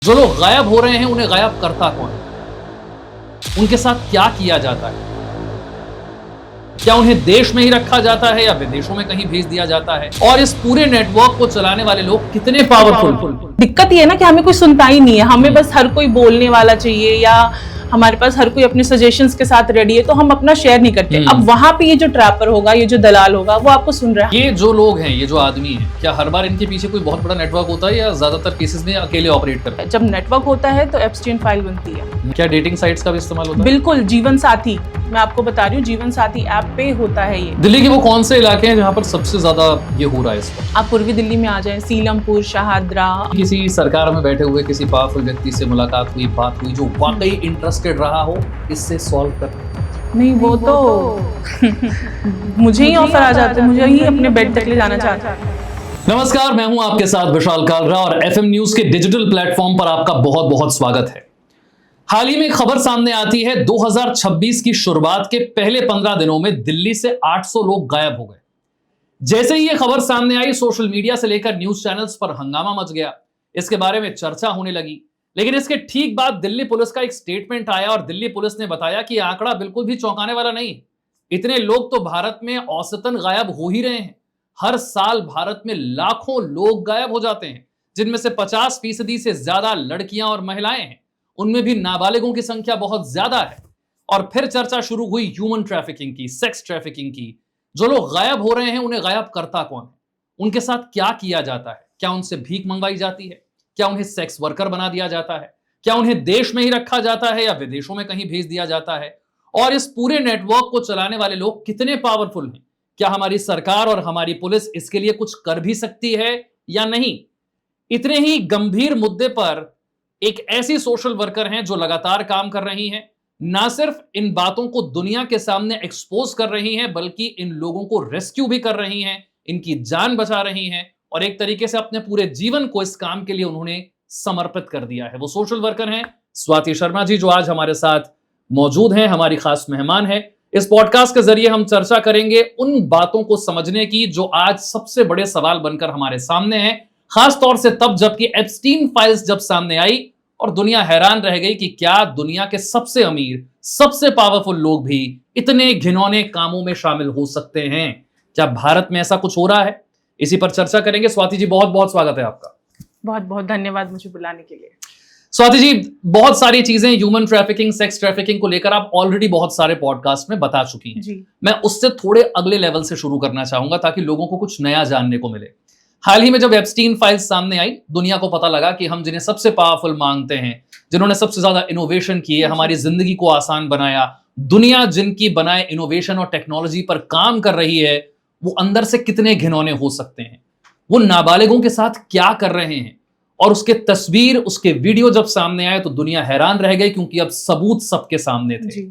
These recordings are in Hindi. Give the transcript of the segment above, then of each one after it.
जो लोग गायब हो रहे हैं उन्हें गायब करता कौन है? उनके साथ क्या किया जाता है? क्या उन्हें देश में ही रखा जाता है या विदेशों में कहीं भेज दिया जाता है? और इस पूरे नेटवर्क को चलाने वाले लोग कितने पावरफुल? दिक्कत ये है ना कि हमें कोई सुनता ही नहीं है, हमें बस हर कोई बोलने वाला चाहिए या हमारे पास हर कोई अपने सजेशंस के साथ रेडी है, तो हम अपना शेयर नहीं करते। अब वहां पे ये जो ट्रैपर होगा, ये जो दलाल होगा, वो आपको सुन रहा है। ये जो लोग हैं, ये जो आदमी है, क्या हर बार इनके पीछे कोई बहुत बड़ा नेटवर्क होता है या ज्यादातर केसेस में अकेले ऑपरेट करते हैं? जब नेटवर्क होता है तो एप्स्टीन फाइल बनती है। क्या डेटिंग साइट्स का भी इस्तेमाल होता है? बिल्कुल, जीवन साथी, मैं आपको बता रही हूँ, जीवन साथी ऐप पे होता है ये। दिल्ली के वो कौन से इलाके हैं जहाँ पर सबसे ज्यादा ये हो रहा है इस वक्त? आप पूर्वी दिल्ली में आ जाए, सीलमपुर, शाहदरा। किसी सरकार में बैठे हुए किसी पावरफुल व्यक्ति से मुलाकात हुई, बात हुई, जो वाकई इंटरेस्टेड रहा हो इससे सॉल्व कर? नहीं, वो तो मुझे ही ऑफर आ जाते, मुझे ही अपने बेड तक ले जाना चाहता। नमस्कार, मैं हूं आपके साथ विशाल कालरा और एफएम न्यूज के डिजिटल प्लेटफॉर्म पर आपका बहुत बहुत स्वागत है। हाल ही में एक खबर सामने आती है, 2026 की शुरुआत के पहले 15 दिनों में दिल्ली से 800 लोग गायब हो गए। जैसे ही ये खबर सामने आई, सोशल मीडिया से लेकर न्यूज चैनल्स पर हंगामा मच गया, इसके बारे में चर्चा होने लगी। लेकिन इसके ठीक बाद दिल्ली पुलिस का एक स्टेटमेंट आया और दिल्ली पुलिस ने बताया कि आंकड़ा बिल्कुल भी चौंकाने वाला नहीं। इतने लोग तो भारत में औसतन गायब हो ही रहे हैं। हर साल भारत में लाखों लोग गायब हो जाते हैं, जिनमें से 50% से ज्यादा लड़कियां और महिलाएं हैं। उनमें भी नाबालिगों की संख्या बहुत ज्यादा है। और फिर चर्चा शुरू हुई ह्यूमन ट्रैफिकिंग की, सेक्स ट्रैफिकिंग की। जो लोग गायब हो रहे हैं उन्हें गायब करता कौन है? उनके साथ क्या किया जाता है? क्या उनसे भीख मंगवाई जाती है? क्या उन्हें सेक्स वर्कर बना दिया जाता है? क्या उन्हें देश में ही रखा जाता है या विदेशों में कहीं भेज दिया जाता है? और इस पूरे नेटवर्क को चलाने वाले लोग कितने पावरफुल हैं? क्या हमारी सरकार और हमारी पुलिस इसके लिए कुछ कर भी सकती है या नहीं? इतने ही गंभीर मुद्दे पर एक ऐसी सोशल वर्कर हैं जो लगातार काम कर रही हैं। ना सिर्फ इन बातों को दुनिया के सामने एक्सपोज कर रही हैं, बल्कि इन लोगों को रेस्क्यू भी कर रही हैं, इनकी जान बचा रही हैं और एक तरीके से अपने पूरे जीवन को इस काम के लिए उन्होंने समर्पित कर दिया है। वो सोशल वर्कर हैं स्वाति शर्मा जी, जो आज हमारे साथ मौजूद हैं, हमारी खास मेहमान है। इस पॉडकास्ट के जरिए हम चर्चा करेंगे उन बातों को समझने की जो आज सबसे बड़े सवाल बनकर हमारे सामने हैं, खास तौर से तब जबकि एप्स्टीन फाइल्स जब सामने आई और दुनिया हैरान रह गई कि क्या दुनिया के सबसे अमीर, सबसे पावरफुल लोग भी इतने घिनौने कामों में शामिल हो सकते हैं? क्या भारत में ऐसा कुछ हो रहा है? इसी पर चर्चा करेंगे। स्वाति जी, बहुत बहुत स्वागत है आपका। बहुत बहुत धन्यवाद मुझे बुलाने के लिए। स्वाति जी, बहुत सारी चीजें ह्यूमन ट्रैफिकिंग, सेक्स ट्रैफिकिंग को लेकर आप ऑलरेडी बहुत सारे पॉडकास्ट में बता चुकी हैं जी। मैं उससे थोड़े अगले लेवल से शुरू करना चाहूंगा ताकि लोगों को कुछ नया जानने को मिले। हाल ही में जब एप्स्टीन फाइल्स सामने आई, दुनिया को पता लगा कि हम जिन्हें सबसे पावरफुल मानते हैं, जिन्होंने सबसे ज्यादा इनोवेशन किए, हमारी जिंदगी को आसान बनाया, दुनिया जिनकी बनाए इनोवेशन और टेक्नोलॉजी पर काम कर रही है, वो अंदर से कितने घिनौने हो सकते हैं। वो नाबालिगों के साथ क्या कर रहे हैं और उसके तस्वीर, उसके वीडियो जब सामने आए तो दुनिया हैरान रह गई, क्योंकि अब सबूत सबके सामने थे। जी।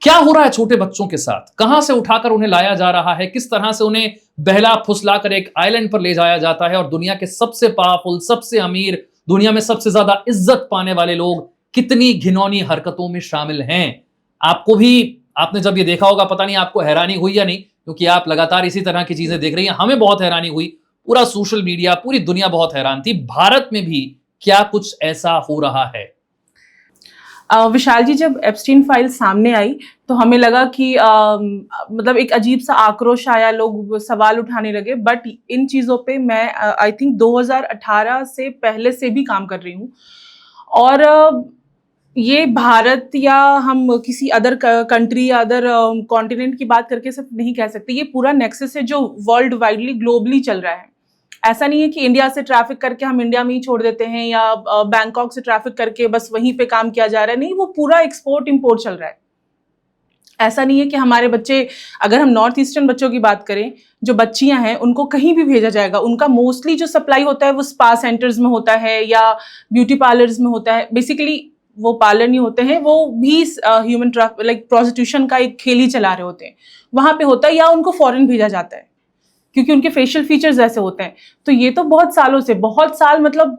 क्या हो रहा है छोटे बच्चों के साथ? कहां से उठाकर उन्हें लाया जा रहा है? किस तरह से उन्हें बहला फुसलाकर एक आइलैंड पर ले जाया जाता है? और दुनिया के सबसे पावरफुल, सबसे अमीर, दुनिया में सबसे ज्यादा इज्जत पाने वाले लोग कितनी घिनौनी हरकतों में शामिल हैं? आपको भी, आपने जब ये देखा होगा, पता नहीं आपको हैरानी हुई या नहीं, क्योंकि आप लगातार इसी तरह की चीजें देख रही हैं। हमें बहुत हैरानी हुई, पूरा सोशल मीडिया, पूरी दुनिया बहुत हैरान थी। भारत में भी क्या कुछ ऐसा हो रहा है? विशाल जी, जब एप्स्टीन फाइल सामने आई तो हमें लगा कि मतलब एक अजीब सा आक्रोश आया, लोग सवाल उठाने लगे। बट इन चीज़ों पे मैं आई थिंक 2018 से पहले से भी काम कर रही हूँ। और ये भारत या हम किसी अदर कंट्री या अदर कॉन्टिनेंट की बात करके सिर्फ नहीं कह सकते। ये पूरा नेक्सस है जो वर्ल्ड वाइडली, ग्लोबली चल रहा है। ऐसा नहीं है कि इंडिया से ट्रैफिक करके हम इंडिया में ही छोड़ देते हैं या बैंकॉक से ट्रैफिक करके बस वहीं पे काम किया जा रहा है। नहीं, वो पूरा एक्सपोर्ट इंपोर्ट चल रहा है। ऐसा नहीं है कि हमारे बच्चे, अगर हम नॉर्थ ईस्टर्न बच्चों की बात करें, जो बच्चियां हैं उनको कहीं भी भेजा जाएगा। उनका मोस्टली जो सप्लाई होता है वो स्पा सेंटर्स में होता है या ब्यूटी पार्लर्स में होता है। बेसिकली वो पार्लर नहीं होते हैं, वो भी ह्यूमन लाइक प्रोस्टिट्यूशन का एक खेल ही चला रहे होते हैं, वहां पे होता है। या उनको फॉरेन भेजा जाता है क्योंकि उनके फेशियल फीचर्स ऐसे होते हैं। तो ये तो बहुत सालों से, बहुत साल मतलब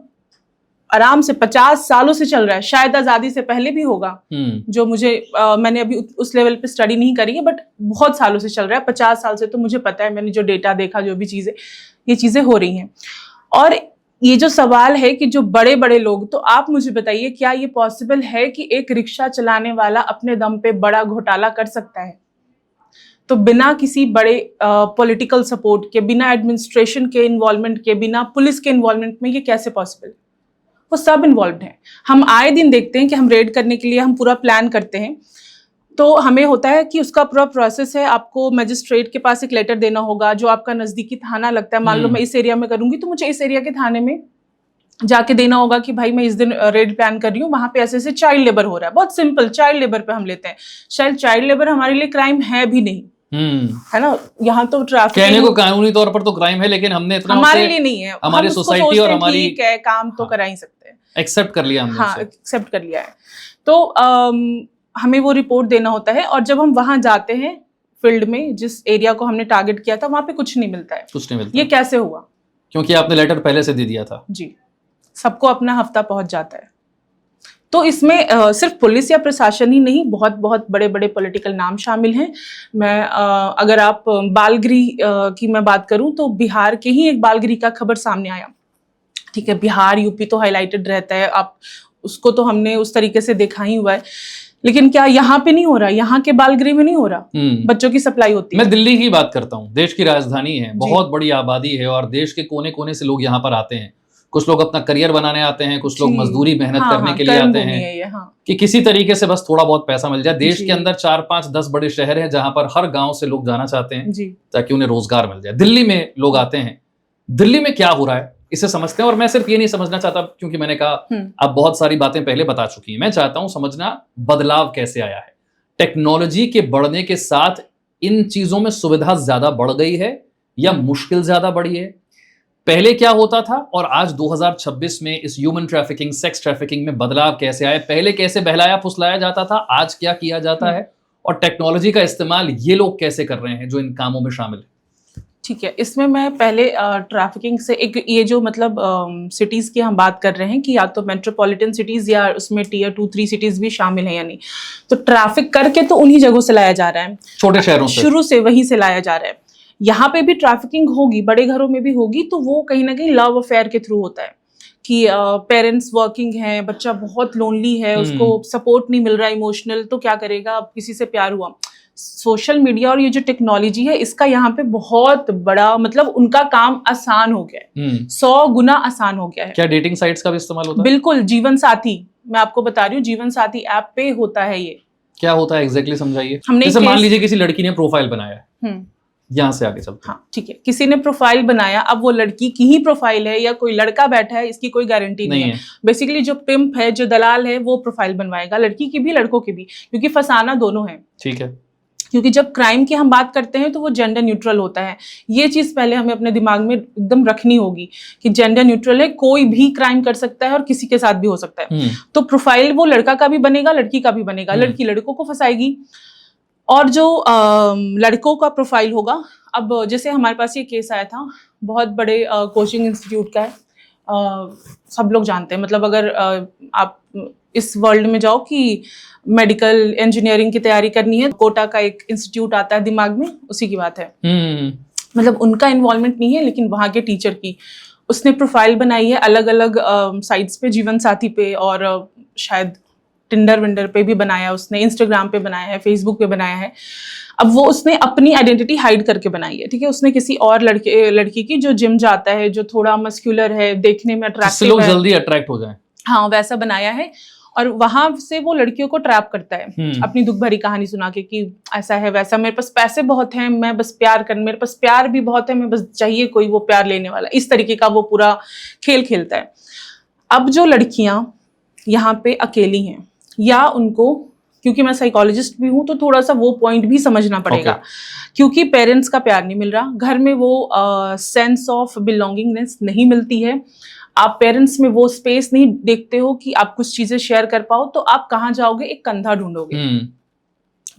आराम से 50 सालों से चल रहा है। शायद आज़ादी से पहले भी होगा, जो मुझे मैंने अभी उस लेवल पे स्टडी नहीं करी है, बट बहुत सालों से चल रहा है। 50 साल से तो मुझे पता है, मैंने जो डेटा देखा, जो भी चीज़ें, ये चीज़ें हो रही हैं। और ये जो सवाल है कि जो बड़े बड़े लोग, तो आप मुझे बताइए क्या ये पॉसिबल है कि एक रिक्शा चलाने वाला अपने दम पे बड़ा घोटाला कर सकता है? तो बिना किसी बड़े पॉलिटिकल सपोर्ट के, बिना एडमिनिस्ट्रेशन के इन्वॉल्वमेंट के, बिना पुलिस के इन्वॉल्वमेंट में ये कैसे पॉसिबल? वो सब इन्वॉल्व हैं। हम आए दिन देखते हैं कि हम रेड करने के लिए हम पूरा प्लान करते हैं, तो हमें होता है कि उसका पूरा प्रोसेस है, आपको मजिस्ट्रेट के पास एक लेटर देना होगा, जो आपका नजदीकी थाना लगता है। मान लो मैं इस एरिया में करूंगी तो मुझे इस एरिया के थाने में जाके देना होगा कि भाई मैं इस दिन रेड प्लान कर रही हूँ, वहां पे ऐसे ऐसे चाइल्ड लेबर हो रहा है। बहुत सिंपल, चाइल्ड लेबर पे हम लेते हैं। शायद चाइल्ड लेबर हमारे लिए क्राइम है भी नहीं, है ना। यहाँ तो ट्रैफिक कहने को कानूनी तौर पर तो क्राइम है, लेकिन हमने इतना हमारे लिए नहीं है। हमारी सोसाइटी और हमारी ठीक है, काम तो करा ही सकते हैं, एक्सेप्ट कर लिया हमने। हाँ, एक्सेप्ट कर लिया है। तो हमें वो रिपोर्ट देना होता है, और जब हम वहां जाते हैं फील्ड में, जिस एरिया को हमने टारगेट किया था, वहां पे कुछ नहीं मिलता है। कुछ नहीं मिलता। ये कैसे हुआ? क्योंकि आपने लेटर पहले से दे दिया था। जी, सबको अपना हफ्ता पहुंच जाता है। तो इसमें सिर्फ पुलिस या प्रशासन ही नहीं, बहुत बहुत बड़े बड़े पॉलिटिकल नाम शामिल हैं। मैं अगर आप बालगृह की मैं बात करूं, तो बिहार के ही एक बालगृह का खबर सामने आया। ठीक है, बिहार यूपी तो हाईलाइटेड रहता है, आप उसको तो हमने उस तरीके से देखा ही हुआ है, लेकिन क्या यहाँ पे नहीं हो रहा? यहाँ के बालगृह में नहीं हो रहा? बच्चों की सप्लाई होती है। मैं दिल्ली की बात करता हूँ, देश की राजधानी है, बहुत बड़ी आबादी है, और देश के कोने कोने से लोग यहाँ पर आते हैं। कुछ लोग अपना करियर बनाने आते हैं, कुछ लोग मजदूरी मेहनत करने के लिए आते हैं, कि किसी तरीके से बस थोड़ा बहुत पैसा मिल जाए। देश के अंदर 4, 5, 10 बड़े शहर हैं जहां पर हर गांव से लोग जाना चाहते हैं ताकि उन्हें रोजगार मिल जाए। दिल्ली में लोग आते हैं। दिल्ली में क्या हो रहा है इसे समझते हैं। और मैं सिर्फ ये नहीं समझना चाहता, क्योंकि मैंने कहा आप बहुत सारी बातें पहले बता चुकी हैं। मैं चाहता हूं समझना बदलाव कैसे आया है। टेक्नोलॉजी के बढ़ने के साथ इन चीजों में सुविधा ज्यादा बढ़ गई है या मुश्किल ज्यादा बढ़ी है? पहले क्या होता था और आज 2026 में इस ह्यूमन ट्रैफिकिंग, सेक्स ट्रैफिकिंग में बदलाव कैसे आया? पहले कैसे बहलाया फुसलाया जाता था, आज क्या किया जाता है? और टेक्नोलॉजी का इस्तेमाल ये लोग कैसे कर रहे हैं जो इन कामों में शामिल है? ठीक है, इसमें मैं पहले ट्रैफिकिंग से एक ये जो मतलब सिटीज़ की हम बात कर रहे हैं कि या तो मेट्रोपॉलिटन सिटीज़ या उसमें टियर 2, 3 सिटीज़ भी शामिल हैं या नहीं। तो ट्रैफिक करके तो उन्हीं जगहों से लाया जा रहा है, छोटे शहरों से, शुरू से वहीं से लाया जा रहा है। यहाँ पे भी ट्रैफिकिंग होगी, बड़े घरों में भी होगी, तो वो कहीं ना कहीं लव अफेयर के थ्रू होता है कि पेरेंट्स वर्किंग हैं, बच्चा बहुत लोनली है, उसको सपोर्ट नहीं मिल रहा इमोशनल, तो क्या करेगा? अब किसी से प्यार हुआ। सोशल मीडिया और ये जो टेक्नोलॉजी है, इसका यहाँ पे बहुत बड़ा मतलब उनका काम आसान हो गया है, 100 गुना आसान हो गया है। क्या डेटिंग साइट्स का भी इस्तेमाल होता है? बिल्कुल, जीवन साथी, मैं आपको बता रही हूँ, जीवन साथी ऐप पे होता है ये। क्या होता है एग्जैक्टली समझाइए। हमने जैसे मान लीजिए किसी लड़की ने प्रोफाइल बनाया है, यहाँ से आगे चलते हैं। हाँ, ठीक है, किसी ने प्रोफाइल बनाया, अब वो लड़की की ही प्रोफाइल है या कोई लड़का बैठा है, इसकी कोई गारंटी नहीं है। बेसिकली जो पिम्प है, जो दलाल है, वो प्रोफाइल बनवाएगा, लड़की की भी लड़कों की भी, क्योंकि फंसाना दोनों है। ठीक है, क्योंकि जब क्राइम की हम बात करते हैं तो वो जेंडर न्यूट्रल होता है। ये चीज पहले हमें अपने दिमाग में एकदम रखनी होगी कि जेंडर न्यूट्रल है, कोई भी क्राइम कर सकता है और किसी के साथ भी हो सकता है। तो प्रोफाइल वो लड़का का भी बनेगा, लड़की का भी बनेगा, लड़की लड़कों को फंसाएगी। और जो लड़कों का प्रोफाइल होगा, अब जैसे हमारे पास ये केस आया था, बहुत बड़े कोचिंग इंस्टीट्यूट का है, सब लोग जानते हैं, मतलब अगर आप इस वर्ल्ड में जाओ कि मेडिकल इंजीनियरिंग की तैयारी करनी है, कोटा का एक इंस्टीट्यूट आता है दिमाग में, उसी की बात है। मतलब उनका इन्वॉल्वमेंट नहीं है, लेकिन वहाँ के टीचर की, उसने प्रोफाइल बनाई है अलग अलग साइट्स पे, जीवन साथी पे, और शायद टिंडर विंडर पे भी बनाया उसने, इंस्टाग्राम पे बनाया है, फेसबुक पे बनाया है। अब वो उसने अपनी आइडेंटिटी हाइड करके बनाई है, ठीक है। उसने किसी और लड़की की जो जिम जाता है, जो थोड़ा मस्कुलर है, देखने में अट्रैक्टिव है, लोग जल्दी अट्रैक्ट हो जाएं, हाँ, वैसा बनाया है। और वहां से वो लड़कियों को ट्रैप करता है अपनी दुख भरी कहानी सुना के कि ऐसा है वैसा, मेरे पास पैसे बहुत हैं, मैं बस प्यार कर, मेरे पास प्यार भी बहुत है, मैं बस चाहिए कोई वो प्यार लेने वाला, इस तरीके का वो पूरा खेल खेलता है। अब जो लड़कियां यहाँ पे अकेली हैं, या उनको, क्योंकि मैं साइकोलॉजिस्ट भी हूँ तो थोड़ा सा वो पॉइंट भी समझना पड़ेगा, क्योंकि पेरेंट्स का प्यार नहीं मिल रहा, घर में वो सेंस ऑफ बिलोंगिंगनेस नहीं मिलती है, आप पेरेंट्स में वो स्पेस नहीं देखते हो कि आप कुछ चीजें शेयर कर पाओ, तो आप कहाँ जाओगे? एक कंधा ढूंढोगे।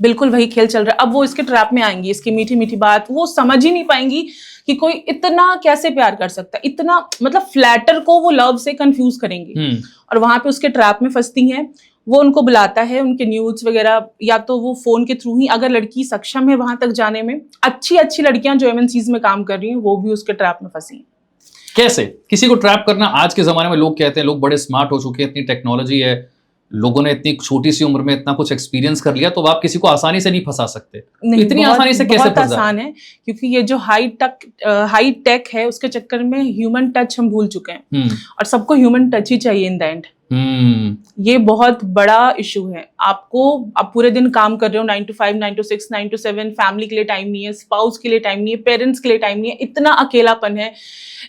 बिल्कुल वही खेल चल रहा है। अब वो इसके ट्रैप में आएंगी, इसकी मीठी मीठी बात वो समझ ही नहीं पाएंगी कि कोई इतना कैसे प्यार कर सकता है, इतना मतलब फ्लैटर को वो लव से कंफ्यूज करेंगे, और वहां पे उसके ट्रैप में फंसती हैं। वो उनको बुलाता है, उनके न्यूज़ वगैरह, या तो वो फोन के थ्रू ही, अगर लड़की सक्षम है वहां तक जाने में, अच्छी अच्छी लड़कियां जो MNCs में काम कर रही हैं वो भी उसके ट्रैप में फंसी हैं। कैसे किसी को ट्रैप करना? आज के जमाने में लोग कहते हैं लोग बड़े स्मार्ट हो चुके हैं, इतनी टेक्नोलॉजी है, लोगों ने इतनी छोटी सी उम्र में इतना कुछ एक्सपीरियंस कर लिया, तो आप किसी को आसानी से नहीं फंसा सकते। नहीं, इतनी आसानी से कैसे बहुत आसान है, क्योंकि ये जो हाई टेक है उसके चक्कर में ह्यूमन टच हम भूल चुके हैं, और सबको ह्यूमन टच ही चाहिए इन द एंड। ये बहुत बड़ा इशू है। आप पूरे दिन काम कर रहे हो, 9 to 5, 9 to 6, 9 to 7, फैमिली के लिए टाइम नहीं है, स्पाउस के लिए टाइम नहीं है, पेरेंट्स के लिए टाइम नहीं है, इतना अकेलापन है,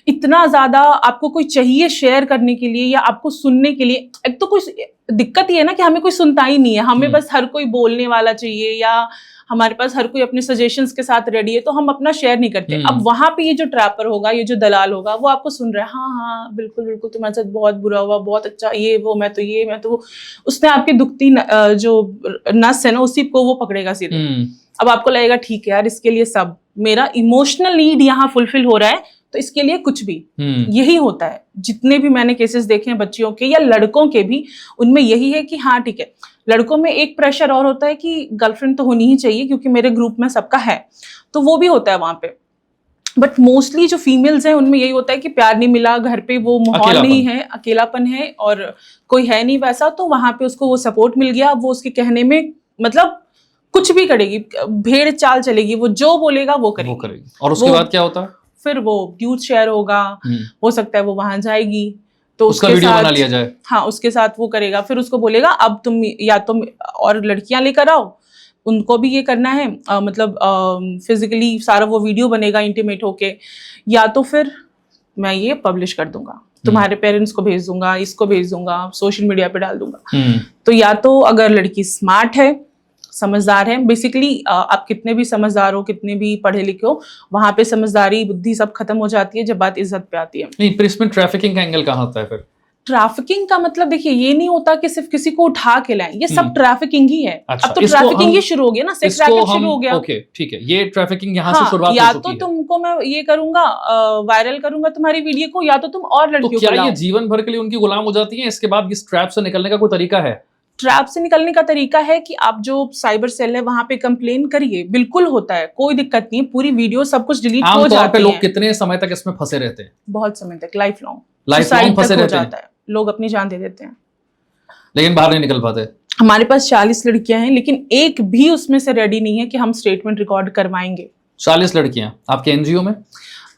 इतना ज्यादा आपको कोई चाहिए शेयर करने के लिए या आपको सुनने के लिए। एक तो कोई दिक्कत ये है ना कि हमें कोई सुनता ही नहीं है, हमें बस हर कोई बोलने वाला चाहिए, या हमारे पास हर कोई अपने सजेशंस के साथ रेडी है, तो हम अपना शेयर नहीं करते। अब वहां पे ये जो ट्रैपर होगा, ये जो दलाल होगा, वो आपको सुन रहा है, हाँ हाँ बिल्कुल बिल्कुल तुम्हारे साथ बहुत बुरा हुआ, बहुत अच्छा, ये वो, मैं तो वो, उसने आपकी दुखती जो नस है ना, उसी को वो पकड़ेगा सीधे। अब आपको लगेगा ठीक है यार, इसके लिए सब, मेरा इमोशनल नीड यहाँ फुलफिल हो रहा है, तो इसके लिए कुछ भी। यही होता है, जितने भी मैंने केसेस देखे हैं बच्चियों के या लड़कों के भी, उनमें यही है कि हाँ ठीक है। लड़कों में एक प्रेशर और होता है कि गर्लफ्रेंड तो होनी ही चाहिए, क्योंकि मेरे ग्रुप में सबका है, तो वो भी होता है वहां पे। बट मोस्टली जो फीमेल्स हैं उनमें यही होता है कि प्यार नहीं मिला, घर पे वो माहौल नहीं है, अकेलापन है और कोई है नहीं वैसा, तो वहां पे उसको वो सपोर्ट मिल गया। वो उसके कहने में मतलब कुछ भी करेगी, भेड़ चाल चलेगी, वो जो बोलेगा वो करेगी। और उसके बाद क्या होता है? फिर वो ड्यूट शेयर होगा, हो सकता है वो वहां जाएगी तो उसका वीडियो बना लिया जाए, हाँ उसके साथ वो करेगा, फिर उसको बोलेगा अब तुम या तुम और लड़कियां लेकर आओ, उनको भी ये करना है, मतलब फिजिकली सारा वो वीडियो बनेगा इंटीमेट होके, या तो फिर मैं ये पब्लिश कर दूंगा, तुम्हारे पेरेंट्स को भेज दूंगा, इसको भेज दूंगा, सोशल मीडिया पे डाल दूंगा। तो या तो अगर लड़की स्मार्ट है, समझदार है, बेसिकली आप कितने भी समझदार हो, कितने भी पढ़े लिखे हो, वहां पे समझदारी बुद्धि सब खत्म हो जाती है जब बात इज्जत पे आती है। नहीं, पर इसमें ट्रैफिकिंग का एंगल कहाँ होता है फिर? ट्रैफिकिंग का मतलब देखिए, ये नहीं होता कि सिर्फ किसी को उठा के लाएं, ये सब ट्रैफिकिंग ही है। अच्छा, अब तो ट्रैफिकिंग ही शुरू हो गया ना, सेक्स रैकेट शुरू हो गया। ओके ठीक है, ये ट्रैफिकिंग यहाँ से शुरुआत या हो चुकी तो है। तुमको मैं ये करूंगा, वायरल करूंगा तुम्हारी वीडियो को, या तो तुम और लड़कियों को, तो क्या ये जीवन भर के लिए उनकी गुलाम हो जाती है? इसके बाद इस ट्रैप से निकलने का कोई तरीका है? ट्रैप से निकलने का तरीका है कि आप जो साइबर सेल है वहां पे कंप्लेन करिए, बिल्कुल होता है, कोई दिक्कत नहीं है, पूरी वीडियो सब कुछ डिलीट हो जाती है। आमतौर पे लोग कितने समय तक इसमें फंसे रहते हैं? बहुत समय तक, लाइफ लॉन्ग फंसे रहते हैं, लोग अपनी जान दे देते हैं, लेकिन बाहर नहीं निकल पाते। हमारे पास 40 लड़कियां हैं, लेकिन एक भी उसमें से रेडी नहीं है कि हम स्टेटमेंट रिकॉर्ड करवाएंगे। 40 लड़कियां आपके एनजीओ में?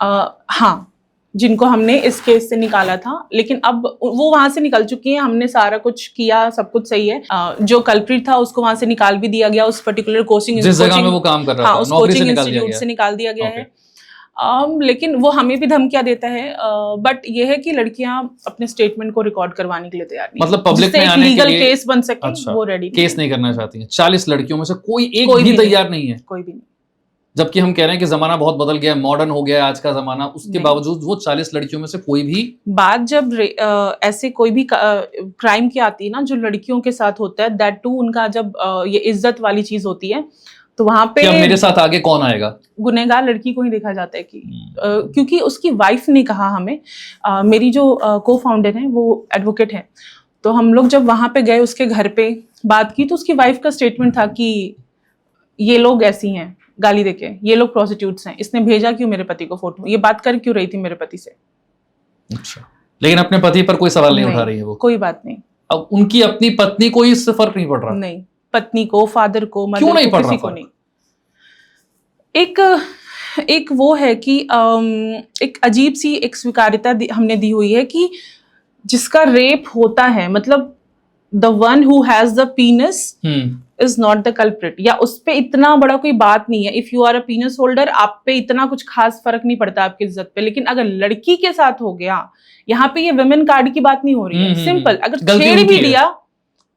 हाँ, जिनको हमने इस केस से निकाला था, लेकिन अब वो वहां से निकल चुकी हैं, हमने सारा कुछ किया, सब कुछ सही है। जो कल्प्रिट था उसको वहां से निकाल भी दिया गया, उस पर्टिकुलर कोचिंग जिस जगह में वो काम कर रहा था, उस कोचिंग इंस्टीट्यूट से निकाल दिया गया है। लेकिन वो हमें भी धमकियां देता है, बट ये है कि लड़कियां अपने स्टेटमेंट को रिकॉर्ड करवाने के लिए तैयार नहीं, मतलब पब्लिक में आने के लिए केस बन सके। अच्छा, वो रेडी केस नहीं करना चाहती हैं। 40 लड़कियों में से कोई एक भी तैयार नहीं है? कोई भी नहीं। जबकि हम कह रहे हैं कि जमाना बहुत बदल गया, मॉडर्न हो गया आज का जमाना, उसके बावजूद वो 40 लड़कियों में से कोई भी। बात जब ऐसे कोई भी क्राइम की आती है ना, जो लड़कियों के साथ होता है, दैट टू उनका जब ये इज्जत वाली चीज होती है, तो वहां पे अब मेरे साथ आगे कौन आएगा? गुनहगार लड़की को ही देखा जाता है कि क्योंकि उसकी वाइफ ने कहा हमें, मेरी जो को फाउंडर है वो एडवोकेट है, तो हम लोग जब वहां पे गए उसके घर पे बात की, तो उसकी वाइफ का स्टेटमेंट था कि ये लोग ऐसी हैं, गाली देके, ये लोग प्रोस्टिट्यूट्स हैं, इसने भेजा क्यों मेरे पति को फोटो, ये बात कर क्यों रही थी मेरे पति से। अच्छा, लेकिन अपने पति पर कोई सवाल नहीं उठा रही है वो? कोई बात नहीं। अब उनकी अपनी पत्नी को इससे फर्क नहीं पड़ रहा? नहीं, पत्नी को, फादर को, मदर क्यों नहीं को, पड़ किसी रहा को नहीं। एक वो है कि एक अजीब सी एक स्वीकार्यता हमने दी हुई है कि जिसका रेप होता है, मतलब the one who has the penis is not the culprit, या उस पे इतना बड़ा कोई बात नहीं है। If you are a penis holder, आप पे इतना कुछ खास फर्क नहीं पड़ता आपकी इज्जत पे। लेकिन अगर लड़की के साथ हो गया, यहाँ पे ये वुमेन कार्ड की बात नहीं हो रही है, सिंपल, अगर छेड़ भी दिया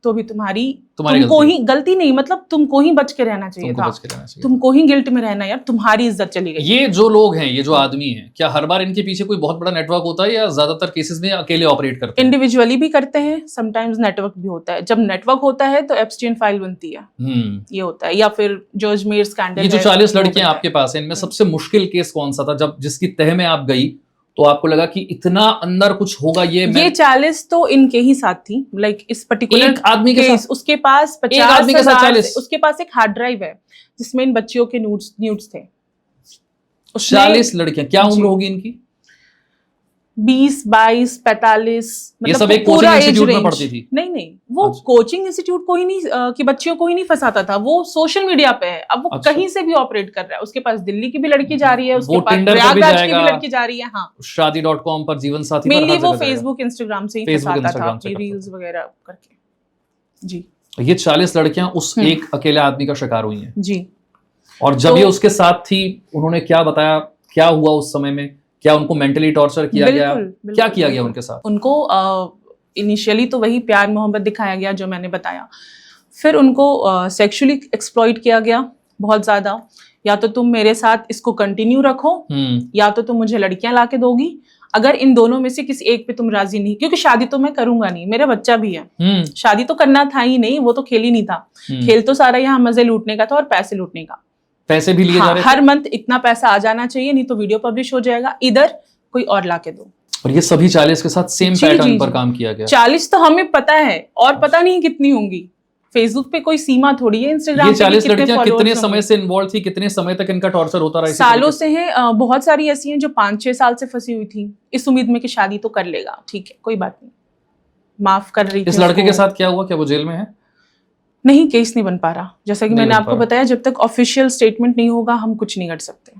तो भी तुमको ही गलती नहीं, मतलब तुमको ही बच के रहना चाहिए था, तुमको ही गिल्ट में रहना, यार तुम्हारी इज्जत चली गई। ये जो लोग हैं, ये जो आदमी हैं, क्या हर बार इनके पीछे कोई बहुत बड़ा नेटवर्क होता है, या ज्यादातर केसेस में अकेले ऑपरेट करते हैं? इंडिविजुअली भी करते हैं, समटाइम्स नेटवर्क भी होता है। जब नेटवर्क होता है तो एप्स्टीन फाइल बनती है, ये होता है, या फिर जो अजमेर स्कैंडल। ये जो 40 लड़कियां आपके पास हैं, इनमें सबसे मुश्किल केस कौन सा था, जब जिसकी तह में आप गई तो आपको लगा कि इतना अंदर कुछ होगा? ये 40 तो इनके ही साथ थी, लाइक इस पर्टिकुलर एक आदमी के साथ, उसके पास 50,000, उसके पास एक हार्ड ड्राइव है जिसमें इन बच्चियों के न्यूड्स थे। 40 लड़कियां, क्या उम्र होगी इनकी? 20, 22, 45, ये सब मतलब एक पूरा कोचिंग एज इंस्टीट्यूट में रेंज। पढ़ती थी? नहीं, वो अच्छा। कोचिंग इंस्टीट्यूट को ही नहीं कि बच्चियों को ही नहीं फंसाता था, वो सोशल मीडिया पे है। अब वो अच्छा। कहीं से भी ऑपरेट कर रहा है, उसके पास दिल्ली की भी लड़की जा रही है, उसके वो पास Tinder पे भी प्रयागराज की भी जाएगा, लड़की जा रही है। हाँ, शादी.com पर, जीवन साथी पर, मेनली हर वो जगह जाएगा। फेसबुक इंस्टाग्राम से ही फेसबुक फंसाता था इंस्टाग्राम से अपनी करता रील्स वगैरह करके। जी ये 40 लड़कियां उस एक अकेले आदमी का शिकार हुई हैं। जी। और जब तो- ये उसके साथ थी, उन्होंने क्या बताया, क्या हुआ उस समय में, क्या उनको मेंटली टॉर्चर किया गया, बिल्कुल, क्या किया गया बिल्कुल। उनके साथ? उनको इनिशियली तो वही प्यार मोहब्बत दिखाया गया जो मैंने बताया, फिर उनको सेक्सुअली एक्सप्लॉइट किया गया बहुत ज्यादा। या तो तुम मेरे साथ इसको कंटिन्यू रखो, या तो तुम मुझे लड़कियां ला के दोगी। अगर इन दोनों में से किसी एक पे तुम राजी नहीं, क्योंकि शादी तो मैं करूंगा नहीं, मेरा बच्चा भी है, शादी तो करना था ही नहीं, वो तो खेल ही नहीं था। खेल तो सारा यहाँ मजे लूटने का था और पैसे लूटने का। पैसे भी लिए जा रहे थे? हर मंथ इतना पैसा आ जाना चाहिए, नहीं तो वीडियो पब्लिश हो जाएगा, इधर कोई और ला के दो। और ये सभी 40 के साथ सेम पैटर्न पर काम किया गया? 40 तो हमें पता है, और पता नहीं कितनी होंगी। फेसबुक पे कोई सीमा थोड़ी है, इंस्टाग्राम ये पे 40 कितने लड़कियां followers कितने समय होंगे। से इन्वॉल्व थी, कितने समय तक इनका टॉर्चर होता रहा? सालों से है, बहुत सारी ऐसी हैं जो 5-6 साल से फंसी हुई थी, इस उम्मीद में कि शादी तो कर लेगा, ठीक है कोई बात नहीं, माफ कर रही थी। इस लड़के के साथ क्या हुआ? क्या वो जेल में है? नहीं, केस नहीं बन पा रहा। जैसा कि मैंने आपको बताया, जब तक ऑफिशियल स्टेटमेंट नहीं होगा हम कुछ नहीं कर सकते,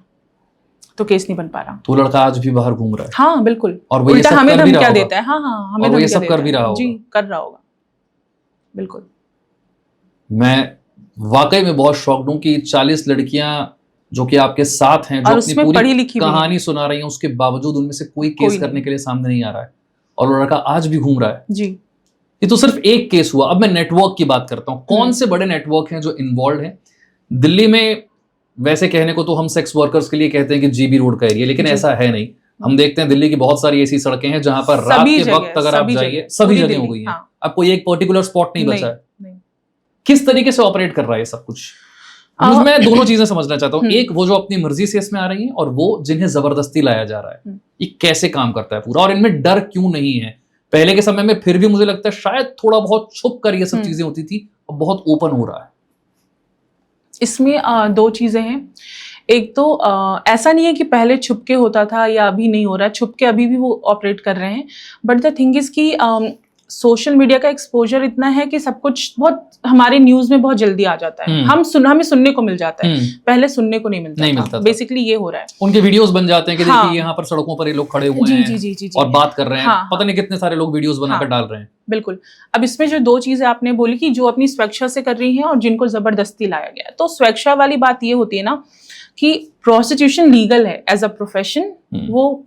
तो केस नहीं बन पा रहा। तो लड़का आज भी बाहर घूम रहा है? हाँ बिल्कुल, और वो ये उल्टा सब हमें कर भी रहा धमकियां होगा? देता है। हाँ, हमें और वो ये धमकियां सब कर भी देता रहा है। होगा? जी, कर रहा होगा बिल्कुल। मैं वाकई में बहुत शॉक्ड हूं कि 40 लड़कियां जो कि आपके साथ हैं, जो और अपनी उसमें पूरी पढ़ी लिखी भी कहानी सुना रही हैं, उसके बावजूद उनमें से कोई केस कोई करने नहीं। के लिए सामने नहीं आ रहा है, और वो लड़का आज भी घूम रहा है। जी। ये तो सिर्फ एक केस हुआ। अब मैं नेटवर्क की बात करता हूं। कौन से बड़े नेटवर्क हैं जो इन्वॉल्व हैं दिल्ली में? वैसे कहने को तो हम सेक्स वर्कर्स के लिए कहते हैं कि जीबी रोड का एरिया, लेकिन ऐसा है नहीं। हम देखते हैं दिल्ली की बहुत सारी ऐसी सड़कें हैं जहां पर रात के वक्त अगर आप जाइए, सभी जगह हो गई है। अब कोई एक पर्टिकुलर स्पॉट नहीं बचा है। किस तरीके से ऑपरेट कर रहा है ये सब कुछ? मैं दोनों चीजें समझना चाहता हूँ। एक, वो जो अपनी मर्जी से इसमें आ रही है, और वो जिन्हें जबरदस्ती लाया जा रहा है। ये कैसे काम करता है पूरा, और इनमें डर क्यों नहीं है? पहले के समय में फिर भी मुझे लगता है शायद थोड़ा बहुत छुप कर ये सब चीजें होती थी, अब बहुत ओपन हो रहा है। इसमें 2 चीजें हैं। एक तो ऐसा नहीं है कि पहले छुप के होता था या अभी नहीं हो रहा है, छुप के अभी भी वो ऑपरेट कर रहे हैं। बट द थिंग इज कि सोशल मीडिया का एक्सपोजर इतना है कि सब कुछ बहुत हमारे न्यूज में बहुत जल्दी आ जाता है। हमें सुनने को मिल जाता है, पहले सुनने को नहीं मिलता था। बेसिकली ये हो रहा है। उनके वीडियोस बन जाते हैं कि देखिए यहाँ पर सड़कों पर ये लोग खड़े हुए हैं जी, और बात कर रहे हैं। पता नहीं कितने सारे लोग वीडियोस बनाकर डाल रहे हैं। बिल्कुल। अब इसमें जो 2 चीजें आपने बोली कि जो अपनी स्वेच्छा से कर रही हैं और जिनको जबरदस्ती लाया गया है, तो स्वेच्छा वाली बात ये होती है ना कि प्रोस्टिट्यूशन लीगल है एज अ प्रोफेशन, वो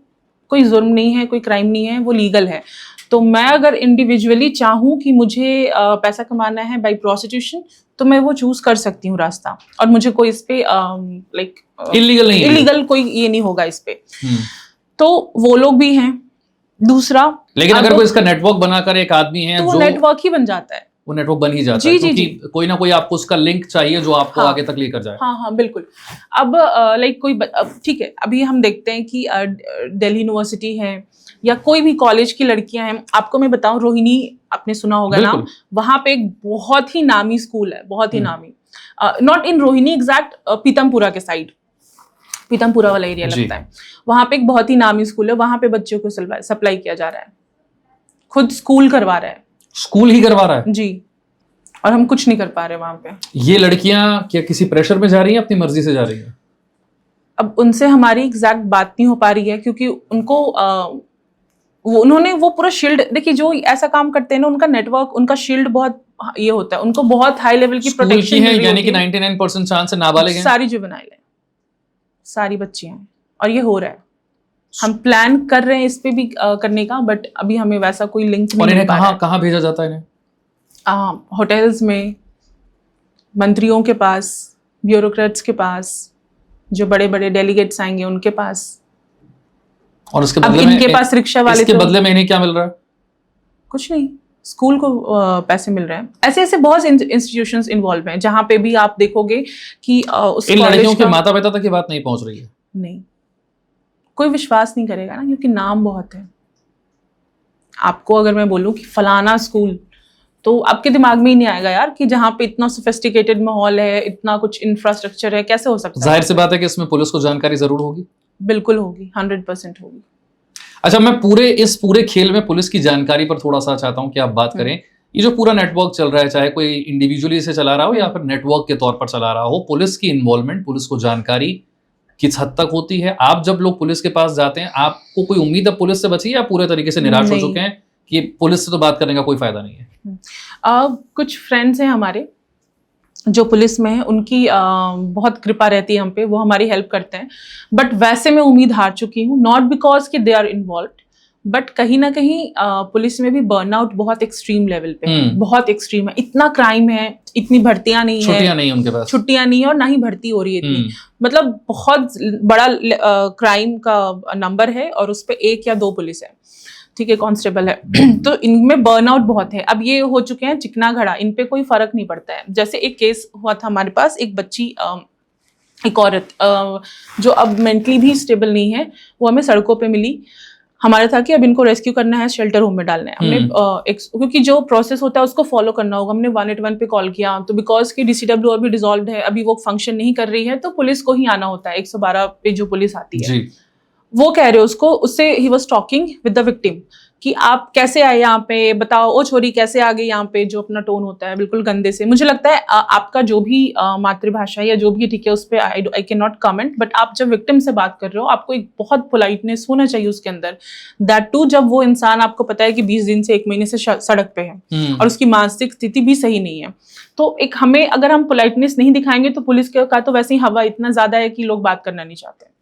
कोई जुर्म नहीं है, कोई क्राइम नहीं है, वो लीगल है। तो मैं अगर इंडिविजुअली चाहूँ कि मुझे पैसा कमाना है बाय प्रोस्टिट्यूशन, तो मैं वो चूज कर सकती हूँ रास्ता, और मुझे कोई इस पे लाइक इलीगल कोई ये नहीं होगा इस पे। तो वो लोग भी हैं। दूसरा, लेकिन अगर कोई इसका नेटवर्क बनाकर एक आदमी है, तो वो नेटवर्क ही बन जाता है, वो नेटवर्क बन ही जाता है, क्योंकि कोई ना कोई आपको उसका लिंक चाहिए जो आपको आगे तक लेकर जाए। हाँ बिल्कुल। अब लाइक कोई ठीक है, अभी हम देखते हैं कि दिल्ली यूनिवर्सिटी है या कोई भी कॉलेज की लड़कियां हैं। आपको मैं बताऊं, रोहिणी आपने सुना होगा नाम, वहां पे एक बहुत ही नामी स्कूल है, बहुत ही नामी। Not in Rohini exact, Pitampura के साइड, पीतमपुरा वाला एरिया लगता है। वहां पे एक बहुत ही नामी स्कूल है, वहां पे बच्चों को सप्लाई किया जा रहा है, खुद स्कूल करवा रहा है। स्कूल ही करवा रहा है? जी। और हम कुछ नहीं कर पा रहे वहां पे। ये लड़कियां क्या किसी प्रेशर में जा रही हैं, अपनी मर्जी से जा रही हैं? अब उनसे हमारी एग्जैक्ट बात नहीं हो पा रही है, क्योंकि उनको उन्होंने वो पूरा शील्ड, देखिए जो ऐसा काम करते हैं ना, उनका नेटवर्क, उनका शील्ड बहुत ये होता है, उनको बहुत हाई लेवल की प्रोटेक्शन है, यानी कि 99% चांस है नाबालिग हैं। सारी जुवेनाइल है, सारी बच्चियां हैं, और ये हो रहा है। हम प्लान कर रहे हैं इस पे भी करने का, बट अभी हमें वैसा कोई लिंक नहीं मिल पा रहा है। कहाँ भेजा जाता है इन्हें? होटल्स में, मंत्रियों के पास, ब्यूरोक्रेट्स के पास, जो बड़े बड़े डेलीगेट्स आएंगे उनके पास। और उसके बदले में इनके पास रिक्शा वाले, इसके बदले में इन्हें क्या मिल रहा है? कुछ नहीं, स्कूल को पैसे मिल रहे हैं। ऐसे ऐसे बहुत इंस्टीट्यूशंस इन्वॉल्व हैं जहां पे भी आप देखोगे कि उस इन लड़कियों के माता पिता तक ये बात नहीं पहुंच रही है। नहीं, कोई विश्वास नहीं करेगा ना, क्योंकि नाम बहुत है। आपको अगर मैं बोलूं कि फलाना स्कूल, तो आपके दिमाग में ही नहीं आएगा यार कि जहाँ पे इतना सोफिस्टिकेटेड माहौल है, इतना कुछ इंफ्रास्ट्रक्चर है, कैसे हो सकता है? जाहिर सी बात है कि इसमें पुलिस को जानकारी जरूर होगी। बिल्कुल होगी, 100% होगी। अच्छा, मैं इस पूरे खेल में पुलिस की जानकारी पर थोड़ा सा चाहता हूं कि आप बात करें। ये जो पूरा नेटवर्क चल रहा है, चाहे कोई इंडिविजुअली इसे चला रहा हो या फिर नेटवर्क के तौर पर चला रहा हो, पुलिस की इन्वॉल्वमेंट, पुलिस को जानकारी किस हद तक होती है? आप जब लोग पुलिस के पास जाते हैं, आपको कोई उम्मीद अब पुलिस से बची है या पूरे तरीके से निराश हो चुके हैं कि पुलिस से तो बात करने का कोई फायदा नहीं है? कुछ फ्रेंड्स हैं हमारे जो पुलिस में है, उनकी बहुत कृपा रहती है हम पे, वो हमारी हेल्प करते हैं। बट वैसे मैं उम्मीद हार चुकी हूँ, नॉट बिकॉज कि दे आर इन्वॉल्व, बट कहीं ना कहीं पुलिस में भी बर्नआउट बहुत एक्सट्रीम लेवल पे है, बहुत एक्सट्रीम है। इतना क्राइम है, इतनी भर्तियां नहीं है, छुट्टियां नहीं है उनके पास, छुट्टियां नहीं है और ना ही भर्ती हो रही है इतनी। मतलब बहुत बड़ा क्राइम का नंबर है और उस पे 1 या 2 पुलिस है, ठीक है, कांस्टेबल है। तो इनमें बर्नआउट बहुत है। अब ये हो चुके हैं चिकना घड़ा, इन पे कोई फर्क नहीं पड़ता है। जैसे एक केस हुआ था हमारे पास, एक बच्ची, एक औरत जो अब मेंटली भी स्टेबल नहीं है, वो हमें सड़कों पे मिली। हमारा था कि अब इनको रेस्क्यू करना है, शेल्टर होम में डालना है। हमने क्योंकि जो प्रोसेस होता है उसको फॉलो करना होगा, हमने 181 पे कॉल किया। तो बिकॉज की DCW अभी डिसॉल्व है, अभी वो फंक्शन नहीं कर रही है, तो पुलिस को ही आना होता है। 112 पे जो पुलिस आती है, वो कह रहे उसको, उससे he was talking with the victim कि आप कैसे आए यहाँ पे, बताओ ओ छोरी कैसे आ गई यहाँ पे, जो अपना टोन होता है बिल्कुल गंदे से। मुझे लगता है आपका जो भी मातृभाषा है या जो भी, ठीक है, उस पर I can not comment, but आप जब विक्टिम से बात कर रहे हो, आपको एक बहुत पोलाइटनेस होना चाहिए उसके अंदर। दैट टू जब वो इंसान आपको पता है कि 20 दिन से 1 महीने से सड़क पे है और उसकी मानसिक स्थिति भी सही नहीं है। तो एक हमें, अगर हम पोलाइटनेस नहीं दिखाएंगे तो पुलिस का तो वैसे ही हवा इतना ज्यादा है कि लोग बात करना नहीं चाहते।